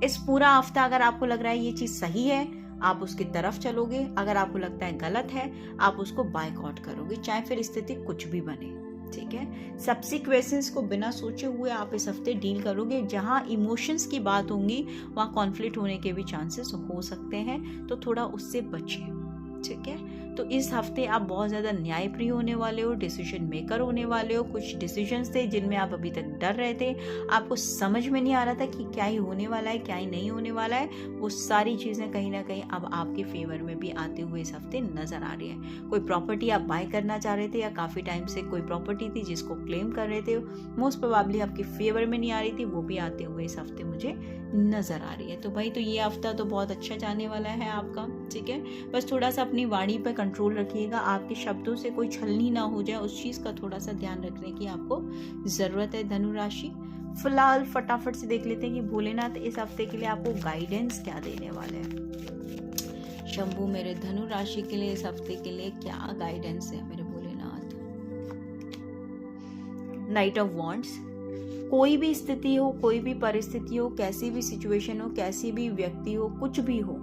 इस पूरा हफ्ता अगर आपको लग रहा है ये चीज सही है, आप उसकी तरफ चलोगे। अगर आपको लगता है गलत है, आप उसको बायकॉट करोगे, चाहे फिर स्थिति कुछ भी बने, ठीक है। सब्सिक्वेंसेस को बिना सोचे हुए आप इस हफ्ते डील करोगे। जहां इमोशंस की बात होंगी वहां कॉन्फ्लिक्ट होने के भी चांसेस हो सकते हैं, तो थोड़ा उससे बचिए, ठीक है। तो इस हफ्ते आप बहुत ज़्यादा न्यायप्रिय होने वाले हो, डिसीजन मेकर होने वाले हो। कुछ डिसीजंस थे जिनमें आप अभी तक डर रहे थे, आपको समझ में नहीं आ रहा था कि क्या ही होने वाला है क्या ही नहीं होने वाला है, वो सारी चीज़ें कहीं ना कहीं अब आपके फेवर में भी आते हुए इस हफ्ते नजर आ रही है। कोई प्रॉपर्टी आप बाय करना चाह रहे थे या काफ़ी टाइम से कोई प्रॉपर्टी थी जिसको क्लेम कर रहे थे, मोस्ट प्रोबेबली आपके फेवर में नहीं आ रही थी, वो भी आते हुए इस हफ्ते मुझे नजर आ रही है। तो भाई तो ये हफ्ता तो बहुत अच्छा जाने वाला है आपका, ठीक है। बस थोड़ा सा अपनी वाणी पर कंट्रोल रखिएगा, आपके शब्दों से कोई छलनी ना हो जाए, उस चीज का थोड़ा सा ध्यान रखने की आपको जरूरत है धनु राशि। फिलहाल फटाफट से देख लेते हैं कि भोलेनाथ इस हफ्ते के लिए आपको गाइडेंस क्या देने वाले हैं। शंभू मेरे धनु राशि के लिए इस हफ्ते के लिए क्या गाइडेंस है मेरे भोलेनाथ। Night of wands. कोई भी स्थिति हो, कोई भी परिस्थिति हो, कैसी भी सिचुएशन हो, कैसी भी व्यक्ति हो, कुछ भी हो,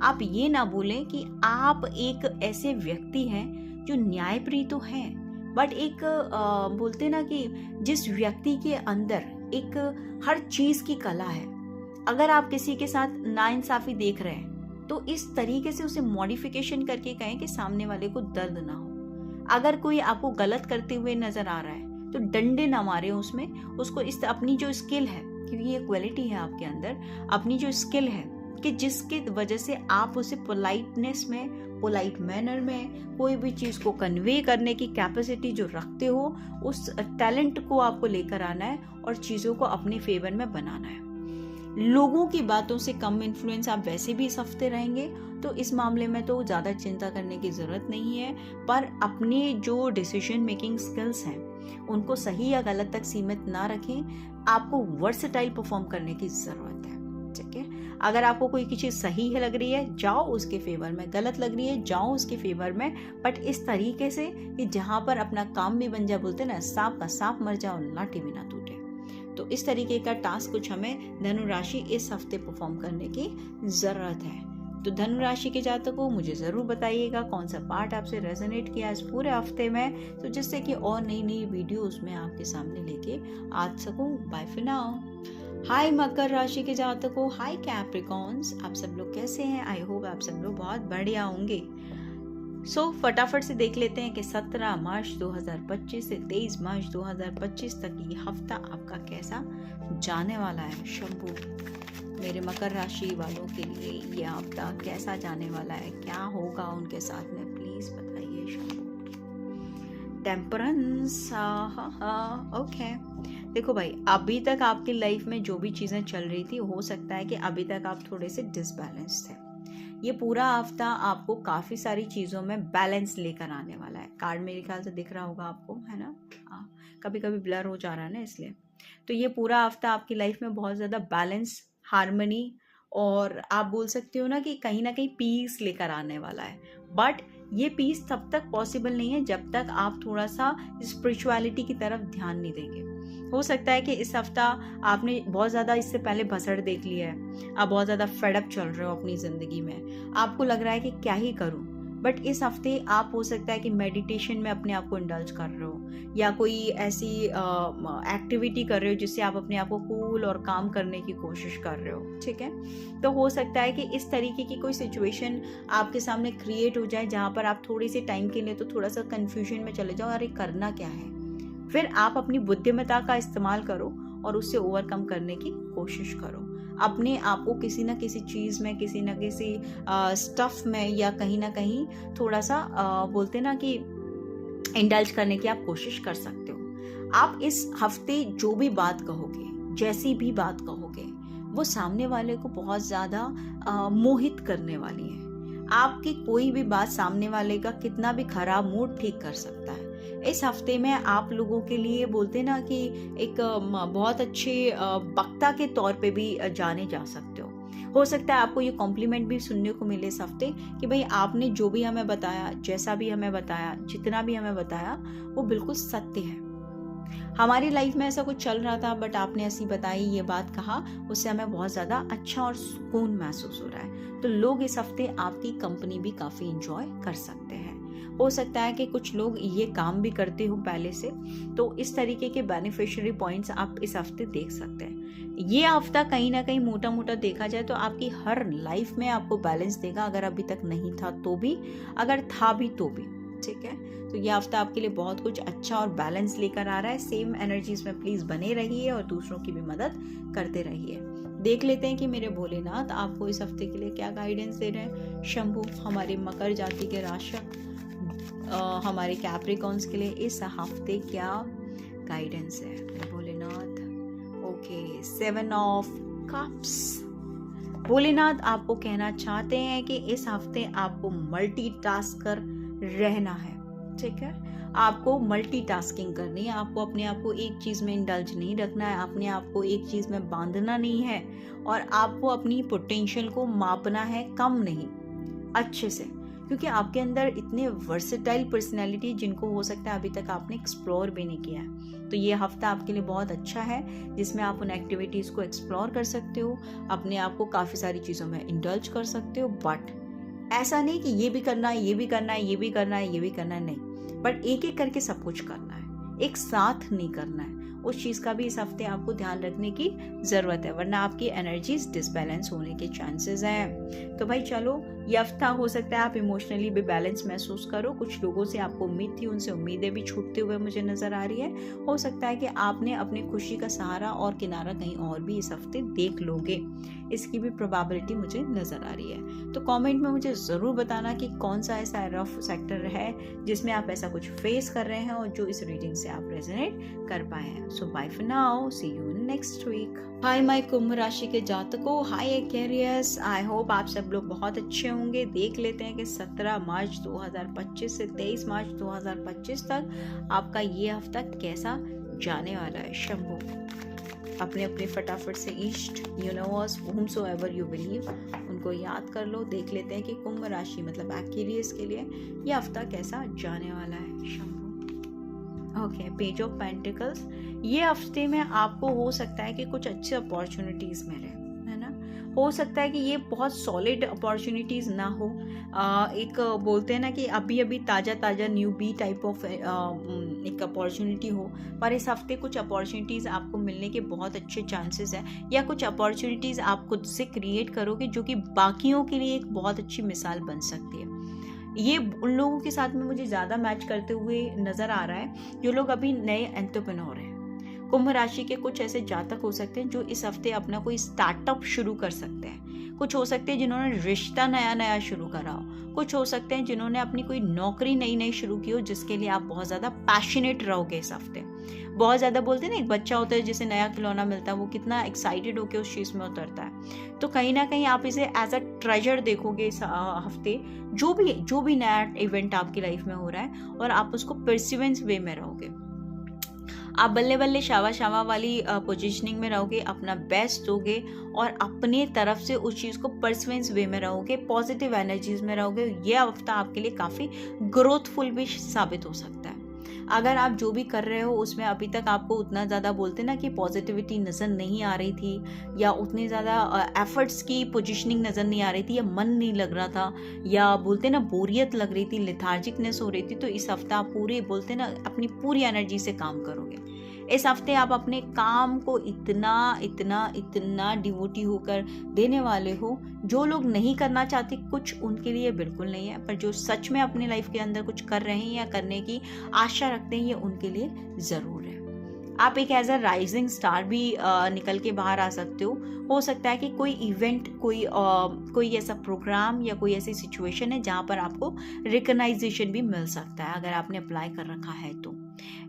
आप ये ना भूलें कि आप एक ऐसे व्यक्ति हैं जो न्यायप्रिय तो हैं, बट एक बोलते ना कि जिस व्यक्ति के अंदर एक हर चीज की कला है। अगर आप किसी के साथ नाइंसाफी देख रहे हैं तो इस तरीके से उसे मॉडिफिकेशन करके कहें कि सामने वाले को दर्द ना हो। अगर कोई आपको गलत करते हुए नजर आ रहा है तो डंडे ना मारे उसमें, उसको इस अपनी जो स्किल है, क्योंकि ये क्वालिटी है आपके अंदर, अपनी जो स्किल है कि जिसके वजह से आप उसे पोलाइटनेस में, पोलाइट मैनर में कोई भी चीज को कन्वे करने की कैपेसिटी जो रखते हो, उस टैलेंट को आपको लेकर आना है और चीजों को अपने फेवर में बनाना है। लोगों की बातों से कम इन्फ्लुएंस आप वैसे भी इस हफ्ते रहेंगे, तो इस मामले में तो ज़्यादा चिंता करने की ज़रूरत नहीं है। पर अपने जो डिसीजन मेकिंग स्किल्स हैं उनको सही या गलत तक सीमित ना रखें, आपको वर्सेटाइल परफॉर्म करने की ज़रूरत है, ठीक है। अगर आपको कोई चीज़ सही है लग रही है, जाओ उसके फेवर में, गलत लग रही है जाओ उसके फेवर में, बट इस तरीके से कि जहाँ पर अपना काम भी बन जाए, बोलते ना सांप का सांप मर जाओ लाठी भी ना टूटे। तो इस तरीके का टास्क कुछ हमें धनु राशि इस हफ्ते परफॉर्म करने की जरूरत है। तो धनु राशि के जातकों मुझे जरूर बताइएगा कौन सा पार्ट आपसे रेजोनेट किया इस पूरे हफ्ते में, तो जिससे कि और नई नई वीडियो उसमें आपके सामने लेके आ सकूं। Bye for now. हाय मकर राशि के जातकों, हाय कैप्रिकॉन्स, आप सब लोग कैसे हैं? आई होप आप सब लोग बहुत बढ़िया होंगे। फटाफट से देख लेते हैं कि 17 मार्च 2025 से 23 मार्च 2025 तक ये हफ्ता आपका कैसा जाने वाला है। शंभू मेरे मकर राशि वालों के लिए ये हफ्ता कैसा जाने वाला है, क्या होगा उनके साथ में, प्लीज बताइए शंभू। Temperance, okay. देखो भाई, अभी तक आपकी लाइफ में जो भी चीजें चल रही थी, हो सकता है कि अभी तक आप थोड़े से डिसबैलेंस थे। ये पूरा हफ्ता आपको काफी सारी चीजों में बैलेंस लेकर आने वाला है। कार्ड मेरे ख्याल से दिख रहा होगा आपको, है ना? कभी कभी ब्लर हो जा रहा है ना, इसलिए। तो ये पूरा हफ्ता आपकी लाइफ में बहुत ज्यादा बैलेंस, हार्मनी और आप बोल सकते हो ना कि कहीं ना कहीं पीस लेकर आने वाला है। बट ये पीस तब तक पॉसिबल नहीं है जब तक आप थोड़ा सा स्पिरिचुअलिटी की तरफ ध्यान नहीं देंगे। हो सकता है कि इस हफ्ता आपने बहुत ज़्यादा इससे पहले भसड़ देख लिया है, आप बहुत ज़्यादा फेडअप चल रहे हो अपनी ज़िंदगी में, आपको लग रहा है कि क्या ही करूं, बट इस हफ्ते आप हो सकता है कि मेडिटेशन में अपने आप को इंडल्ज कर रहे हो या कोई ऐसी एक्टिविटी कर रहे हो जिससे आप अपने आप को कूल और काम करने की कोशिश कर रहे हो, ठीक है। तो हो सकता है कि इस तरीके की कोई सिचुएशन आपके सामने क्रिएट हो जाए जहाँ पर आप थोड़ी सी टाइम के लिए तो थोड़ा सा कन्फ्यूजन में चले जाओ, अरे करना क्या है। फिर आप अपनी बुद्धिमत्ता का इस्तेमाल करो और उससे ओवरकम करने की कोशिश करो। अपने आप को किसी न किसी चीज़ में, किसी न किसी स्टफ में या कहीं ना कहीं थोड़ा सा बोलते ना कि इंडल्ज करने की आप कोशिश कर सकते हो। आप इस हफ्ते जो भी बात कहोगे, जैसी भी बात कहोगे, वो सामने वाले को बहुत ज़्यादा मोहित करने वाली है। आपकी कोई भी बात सामने वाले का कितना भी खराब मूड ठीक कर सकता है। इस हफ्ते में आप लोगों के लिए बोलते ना कि एक बहुत अच्छे वक्ता के तौर पे भी जाने जा सकते हो सकता है आपको ये कॉम्प्लीमेंट भी सुनने को मिले इस हफ्ते कि भाई आपने जो भी हमें बताया, जैसा भी हमें बताया, जितना भी हमें बताया, वो बिल्कुल सत्य है। हमारी लाइफ में ऐसा कुछ चल रहा था बट आपने ऐसी बताई, ये बात कहा, उससे हमें बहुत ज़्यादा अच्छा और सुकून महसूस हो रहा है। तो लोग इस हफ्ते आपकी कंपनी भी काफ़ी इंजॉय कर सकते हैं। हो सकता है कि कुछ लोग ये काम भी करते हो पहले से, तो इस तरीके के बेनिफिशियरी पॉइंट्स आप इस हफ्ते देख सकते हैं। ये हफ्ता कहीं ना कहीं मोटा मोटा देखा जाए तो आपकी हर लाइफ में आपको बैलेंस देगा, अगर अभी तक नहीं था तो भी, अगर था भी तो भी, ठीक है। तो ये हफ्ता आपके लिए बहुत कुछ अच्छा और बैलेंस लेकर आ रहा है। सेम एनर्जीज में प्लीज बने रहिए और दूसरों की भी मदद करते रहिए। देख लेते हैं कि मेरे भोलेनाथ आपको इस हफ्ते के लिए क्या गाइडेंस दे रहे हैं। शंभु हमारे मकर जाति के राशक हमारे कैप्रिकॉन्स के लिए इस हफ्ते क्या गाइडेंस है मेरे Bholenath. Okay, 7 of cups. Bholenath आपको कहना चाहते हैं कि इस हफ्ते आपको मल्टीटास्कर रहना है, ठीक है। आपको मल्टीटास्किंग करनी है, आपको अपने आप को एक चीज़ में इंडल्ज नहीं रखना है, अपने आप को एक चीज़ में बांधना नहीं है, और आपको अपनी पोटेंशियल को मापना है, कम नहीं, अच्छे से, क्योंकि आपके अंदर इतने वर्सेटाइल पर्सनैलिटी जिनको हो सकता है अभी तक आपने एक्सप्लोर भी नहीं किया है। तो ये हफ्ता आपके लिए बहुत अच्छा है जिसमें आप उन एक्टिविटीज़ को एक्सप्लोर कर सकते हो, अपने आप को काफ़ी सारी चीज़ों में इंडल्ज कर सकते हो। बट ऐसा नहीं कि ये भी करना है, ये भी करना है, ये भी करना है, ये भी करना है, नहीं, बट एक एक करके सब कुछ करना है, एक साथ नहीं करना है। उस चीज़ का भी इस हफ्ते आपको ध्यान रखने की ज़रूरत है, वरना आपकी एनर्जीज डिसबैलेंस होने के चांसेस हैं। तो भाई चलो, ये हफ्ता हो सकता है आप इमोशनली भी बैलेंस महसूस करो। कुछ लोगों से आपको उम्मीद थी, उनसे उम्मीदें भी छूटते हुए मुझे नज़र आ रही है। हो सकता है कि आपने अपनी खुशी का सहारा और किनारा कहीं और भी इस हफ्ते देख लोगे, इसकी भी प्रोबेबिलिटी मुझे नज़र आ रही है। तो कमेंट में मुझे ज़रूर बताना कि कौन सा ऐसा रफ सेक्टर है जिसमें आप ऐसा कुछ फेस कर रहे हैं और जो इस रीडिंग से आप रेजोनेट कर पाए हैं। So bye for now, see you next week. Hi my कुंभ राशि के जातकों, हाय एक्वेरियस, आई होप आप सब लोग बहुत अच्छे होंगे। देख लेते हैं कि 17 मार्च 2025 से 23 मार्च 2025 तक आपका ये हफ्ता कैसा जाने वाला है। शंभु अपने अपने फटाफट से east universe whomsoever you believe उनको याद कर लो। देख लेते हैं कि कुंभ राशि मतलब एक्वेरियस के लिए ये हफ्ता कैसा जाने वाला है। Shambhu okay, page of pentacles. ये हफ्ते में आपको हो सकता है कि कुछ अच्छे अपॉर्चुनिटीज़ मिले, है ना। हो सकता है कि ये बहुत सॉलिड अपॉर्चुनिटीज़ ना हो, एक बोलते हैं ना कि अभी अभी ताज़ा ताज़ा न्यू बी टाइप ऑफ एक अपॉर्चुनिटी हो, पर इस हफ्ते कुछ अपॉर्चुनिटीज़ आपको मिलने के बहुत अच्छे चांसेस हैं, या कुछ अपॉर्चुनिटीज़ आप खुद से क्रिएट करोगे जो कि बाकियों के लिए एक बहुत अच्छी मिसाल बन सकती है। ये उन लोगों के साथ में मुझे ज़्यादा मैच करते हुए नज़र आ रहा है जो लोग अभी नए एंटरप्रेन्योर हैं। कुंभ राशि के कुछ ऐसे जातक हो सकते हैं जो इस हफ्ते अपना कोई स्टार्टअप शुरू कर सकते हैं। कुछ हो सकते हैं जिन्होंने रिश्ता नया नया शुरू करा हो। कुछ हो सकते हैं जिन्होंने अपनी कोई नौकरी नई नई शुरू की हो जिसके लिए आप बहुत ज़्यादा पैशनेट रहोगे इस हफ्ते। बहुत ज़्यादा बोलते हैं ना, एक बच्चा होता है जिसे नया खिलौना मिलता है, वो कितना एक्साइटेड होकर उस चीज़ में उतरता है। तो कहीं ना कहीं आप इसे एज अ ट्रेजर देखोगे इस हफ्ते, जो भी नया इवेंट आपकी लाइफ में हो रहा है, और आप उसको परसिवेंस वे में रहोगे। आप बल्ले बल्ले शावा शावा वाली पोजीशनिंग में रहोगे, अपना बेस्ट दोगे और अपने तरफ से उस चीज़ को परसिवेंस वे में रहोगे, पॉजिटिव एनर्जीज में रहोगे। ये हफ्ता आपके लिए काफ़ी ग्रोथफुल भी साबित हो सकता है। अगर आप जो भी कर रहे हो उसमें अभी तक आपको उतना ज़्यादा बोलते ना कि पॉजिटिविटी नज़र नहीं आ रही थी, या उतनी ज़्यादा एफर्ट्स की पोजीशनिंग नज़र नहीं आ रही थी, या मन नहीं लग रहा था, या बोलते ना बोरियत लग रही थी, लेथार्जिकनेस हो रही थी, तो इस हफ्ते आप पूरे बोलते ना अपनी पूरी एनर्जी से काम करोगे। इस हफ्ते आप अपने काम को इतना इतना इतना डिवोटी होकर देने वाले हो, जो लोग नहीं करना चाहते कुछ उनके लिए बिल्कुल नहीं है, पर जो सच में अपनी लाइफ के अंदर कुछ कर रहे हैं या करने की आशा रखते हैं, ये उनके लिए ज़रूर है। आप एक एज अ राइजिंग स्टार भी निकल के बाहर आ सकते हो सकता है कि कोई इवेंट, कोई ऐसा प्रोग्राम या कोई ऐसी सिचुएशन है जहाँ पर आपको रिकग्नाइजेशन भी मिल सकता है, अगर आपने अप्लाई कर रखा है तो।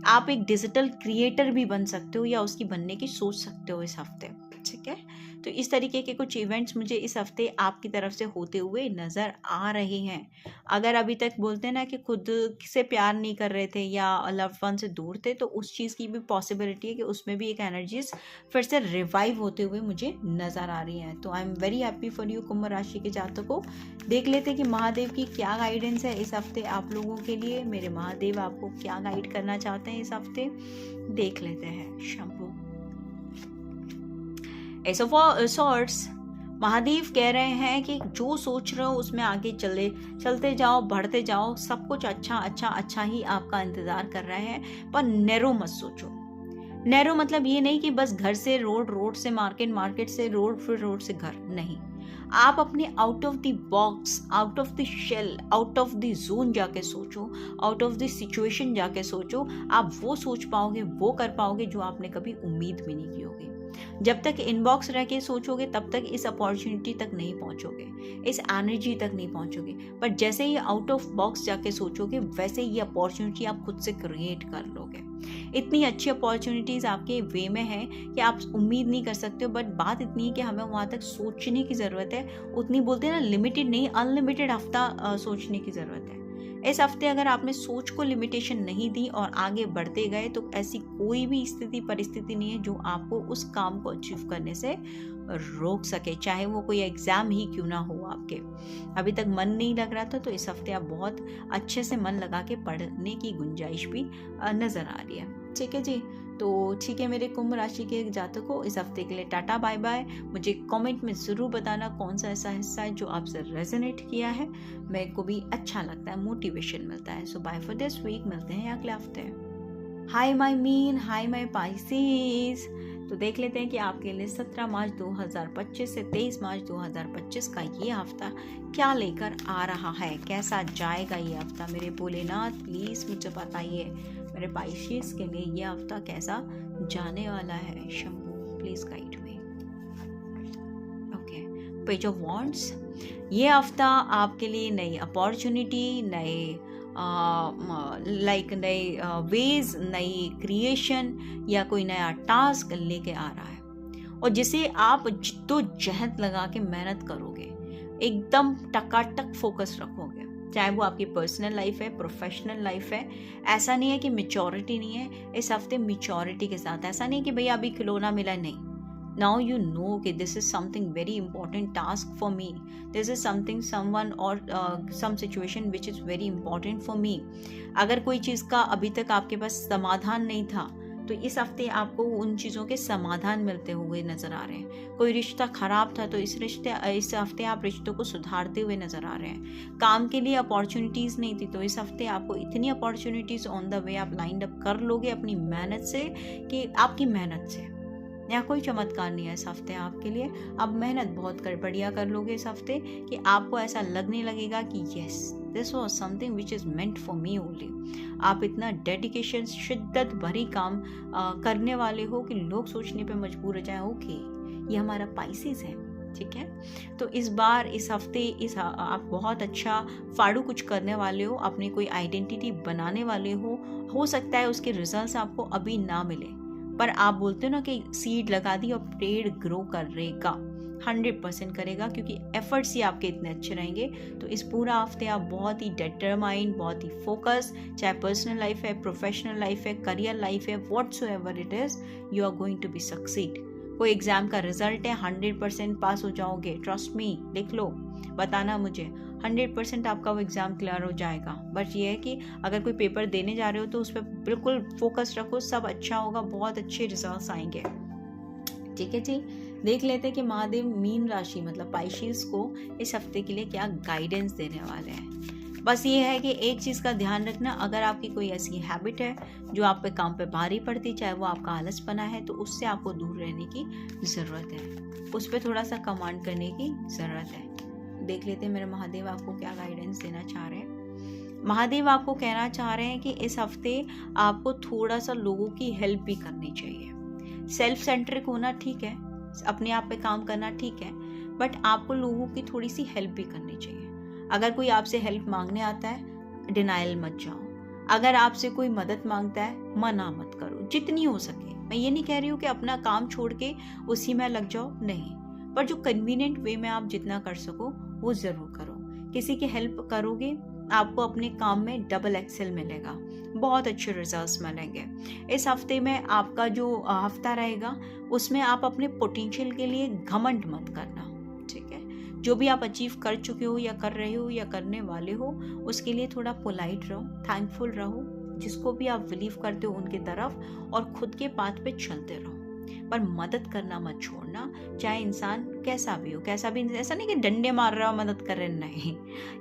आप एक डिजिटल क्रिएटर भी बन सकते हो या उसकी बनने की सोच सकते हो इस हफ्ते, ठीक है। तो इस तरीके के कुछ इवेंट्स मुझे इस हफ्ते आपकी तरफ से होते हुए नज़र आ रहे हैं। अगर अभी तक बोलते हैं ना कि खुद से प्यार नहीं कर रहे थे या लव्ड वन से दूर थे, तो उस चीज़ की भी पॉसिबिलिटी है कि उसमें भी एक एनर्जीज फिर से रिवाइव होते हुए मुझे नज़र आ रही हैं। तो I am very happy for you कुंभ राशि के जातकों। देख लेते हैं कि महादेव की क्या गाइडेंस है इस हफ्ते आप लोगों के लिए। मेरे महादेव आपको क्या गाइड करना चाहते हैं इस हफ्ते, देख लेते हैं। Shambhu S of swords, Mahadev कह रहे हैं कि जो सोच रहे हो उसमें आगे चलते जाओ, बढ़ते जाओ, सब कुछ अच्छा ही आपका इंतजार कर रहे हैं, पर नैरो मत सोचो। नैरो मतलब ये नहीं कि बस घर से रोड, रोड से मार्केट, मार्केट से रोड, फिर रोड से घर, नहीं। आप अपने out of the box, out of the shell, out of the zone जाके सोचो, आउट ऑफ द सिचुएशन जाके सोचो। आप वो सोच पाओगे, वो कर पाओगे जो आपने कभी उम्मीद भी नहीं की होगी। जब तक इनबॉक्स रह के सोचोगे तब तक इस अपॉर्चुनिटी तक नहीं पहुंचोगे, इस एनर्जी तक नहीं पहुंचोगे, पर जैसे ही आउट ऑफ बॉक्स जाके सोचोगे वैसे ही अपॉर्चुनिटी आप खुद से क्रिएट कर लोगे। इतनी अच्छी अपॉर्चुनिटीज आपके वे में है कि आप उम्मीद नहीं कर सकते हो, बट बात इतनी है कि हमें वहां तक सोचने की जरूरत है। उतनी बोलते हैं ना, लिमिटेड नहीं, अनलिमिटेड हफ्ता सोचने की जरूरत है। इस हफ्ते अगर आपने सोच को लिमिटेशन नहीं दी और आगे बढ़ते गए, तो ऐसी कोई भी स्थिति, परिस्थिति नहीं है जो आपको उस काम को अचीव करने से रोक सके, चाहे वो कोई एग्जाम ही क्यों ना हो आपके। अभी तक मन नहीं लग रहा था, तो इस हफ्ते आप बहुत अच्छे से मन लगा के पढ़ने की गुंजाइश भी नजर आ रही है, ठीक है जी। तो ठीक है मेरे कुंभ राशि के जातकों, इस हफ्ते के लिए टाटा बाय बाय। मुझे कमेंट में ज़रूर बताना कौन सा ऐसा हिस्सा है जो आपसे रेजोनेट किया है, मेरे को भी अच्छा लगता है, मोटिवेशन मिलता है। सो बाय फॉर दिस वीक, मिलते हैं अगले हफ्ते। Hi my mean, hi my Pisces. तो देख लेते हैं कि आपके लिए 17 मार्च 2025 से 23 मार्च 2025 का ये हफ्ता क्या लेकर आ रहा है, कैसा जाएगा ये हफ्ता। मेरे भोलेनाथ प्लीज मुझे बताइए मेरे पाइसेस के लिए ये हफ्ता कैसा जाने वाला है। Shambhu please guide me. Okay, page of wands, ये हफ्ता आपके लिए नई अपॉर्चुनिटी, नए नए वेज, नई क्रिएशन या कोई नया टास्क लेके आ रहा है, और जिसे आप जिद्दोजहद लगा के मेहनत करोगे, एकदम टकाटक फोकस रखोगे, चाहे वो आपकी पर्सनल लाइफ है, प्रोफेशनल लाइफ है। ऐसा नहीं है कि मैच्योरिटी नहीं है, इस हफ्ते मैच्योरिटी के साथ। ऐसा नहीं है कि भैया अभी खिलौना मिला, नहीं। Now you know कि this is something very important task for me. This is something, someone or some situation which is very important for me. अगर कोई चीज़ का अभी तक आपके पास समाधान नहीं था, तो इस हफ्ते आपको उन चीज़ों के समाधान मिलते हुए नजर आ रहे हैं। कोई रिश्ता खराब था, तो इस हफ्ते आप रिश्तों को सुधारते हुए नजर आ रहे हैं। काम के लिए अपॉर्चुनिटीज़ नहीं थी, तो इस हफ्ते आपको इतनी अपॉर्चुनिटीज़ ऑन द वे आप लाइंड अप कर लोगे अपनी मेहनत से, कि आपकी मेहनत से। यहाँ कोई चमत्कार नहीं है इस हफ्ते आपके लिए। आप मेहनत बहुत बढ़िया कर लोगे इस हफ्ते, कि आपको ऐसा लगने लगेगा कि yes this was something which is meant for me only. आप इतना डेडिकेशन, शिद्दत भरी काम करने वाले हो कि लोग सोचने पे मजबूर हो जाए, ओके ये हमारा पाइसेस है, ठीक है। तो इस बार इस हफ्ते आप बहुत अच्छा फाड़ू कुछ करने वाले हो, अपनी कोई आइडेंटिटी बनाने वाले हो सकता है उसके रिजल्ट्स आपको अभी ना मिले, पर आप बोलते हो ना कि सीड लगा दी और पेड़ ग्रो करेगा, 100% करेगा, क्योंकि एफर्ट्स ही आपके इतने अच्छे रहेंगे। तो इस पूरा हफ्ते आप बहुत ही डिटरमाइंड, बहुत ही फोकस, चाहे पर्सनल लाइफ है, प्रोफेशनल लाइफ है, करियर लाइफ है, whatsoever it is, you are going to be succeed. कोई एग्जाम का रिजल्ट है, 100% पास हो जाओगे, ट्रस्ट मी, लिख लो, बताना मुझे, 100% आपका वो एग्ज़ाम क्लियर हो जाएगा। बट ये है कि अगर कोई पेपर देने जा रहे हो तो उस पर बिल्कुल फोकस रखो, सब अच्छा होगा, बहुत अच्छे रिजल्ट्स आएंगे। ठीक है जी, देख लेते हैं कि महादेव मीन राशि मतलब पाइशिस को इस हफ्ते के लिए क्या गाइडेंस देने वाले हैं। बस ये है कि एक चीज़ का ध्यान रखना, अगर आपकी कोई ऐसी हैबिट है जो आप पे काम पे भारी पड़ती, चाहे वो आपका आलसपना है, तो उससे आपको दूर रहने की ज़रूरत है, उस पर थोड़ा सा कमांड करने की ज़रूरत है। देख लेते हैं मेरे महादेव आपको क्या गाइडेंस देना चाह रहे हैं। महादेव आपको कहना चाह रहे हैं कि इस हफ्ते आपको थोड़ा सा लोगों की हेल्प भी करनी चाहिए। सेल्फ सेंट्रिक होना ठीक है, अपने आप पे काम करना ठीक है, बट आपको लोगों की थोड़ी सी हेल्प भी करनी चाहिए। अगर कोई आपसे हेल्प मांगने आता है, डिनाइल मत जाओ। अगर आपसे कोई मदद मांगता है, मना मत करो जितनी हो सके। मैं ये नहीं कह रही हूँ कि अपना काम छोड़ के उसी में लग जाओ, नहीं, पर जो कन्वीनियंट वे में आप जितना कर सको वो ज़रूर करो। किसी की हेल्प करोगे, आपको अपने काम में डबल एक्सेल मिलेगा, बहुत अच्छे रिजल्ट्स मिलेंगे। इस हफ्ते में आपका जो हफ्ता रहेगा उसमें आप अपने पोटेंशियल के लिए घमंड मत करना। ठीक है, जो भी आप अचीव कर चुके हो या कर रहे हो या करने वाले हो, उसके लिए थोड़ा पोलाइट रहो, थैंकफुल रहो, जिसको भी आप बिलीव करते हो उनके तरफ, और खुद के पाथ पे चलते रहो। पर मदद करना मत छोड़ना, चाहे इंसान कैसा भी हो, कैसा भी। ऐसा नहीं कि डंडे मार रहा हो मदद कर रहे, नहीं,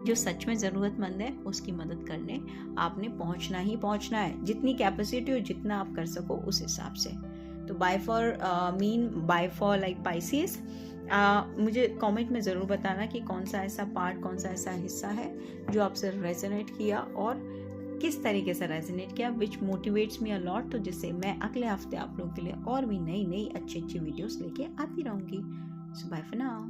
जो सच में ज़रूरतमंद है उसकी मदद करने आपने पहुंचना ही पहुंचना है, जितनी कैपेसिटी हो, जितना आप कर सको उस हिसाब से। तो बाय फॉर लाइक पाइसिस, मुझे कमेंट में ज़रूर बताना कि कौन सा ऐसा पार्ट, कौन सा ऐसा हिस्सा है जो आपसे रेजोनेट किया और किस तरीके से रेजोनेट किया, विच मोटिवेट्स मी अ लॉट, तो जिससे मैं अगले हफ्ते आप लोगों के लिए और भी नई अच्छी वीडियोस लेके आती रहूँगी। सो बाय फॉर नाउ।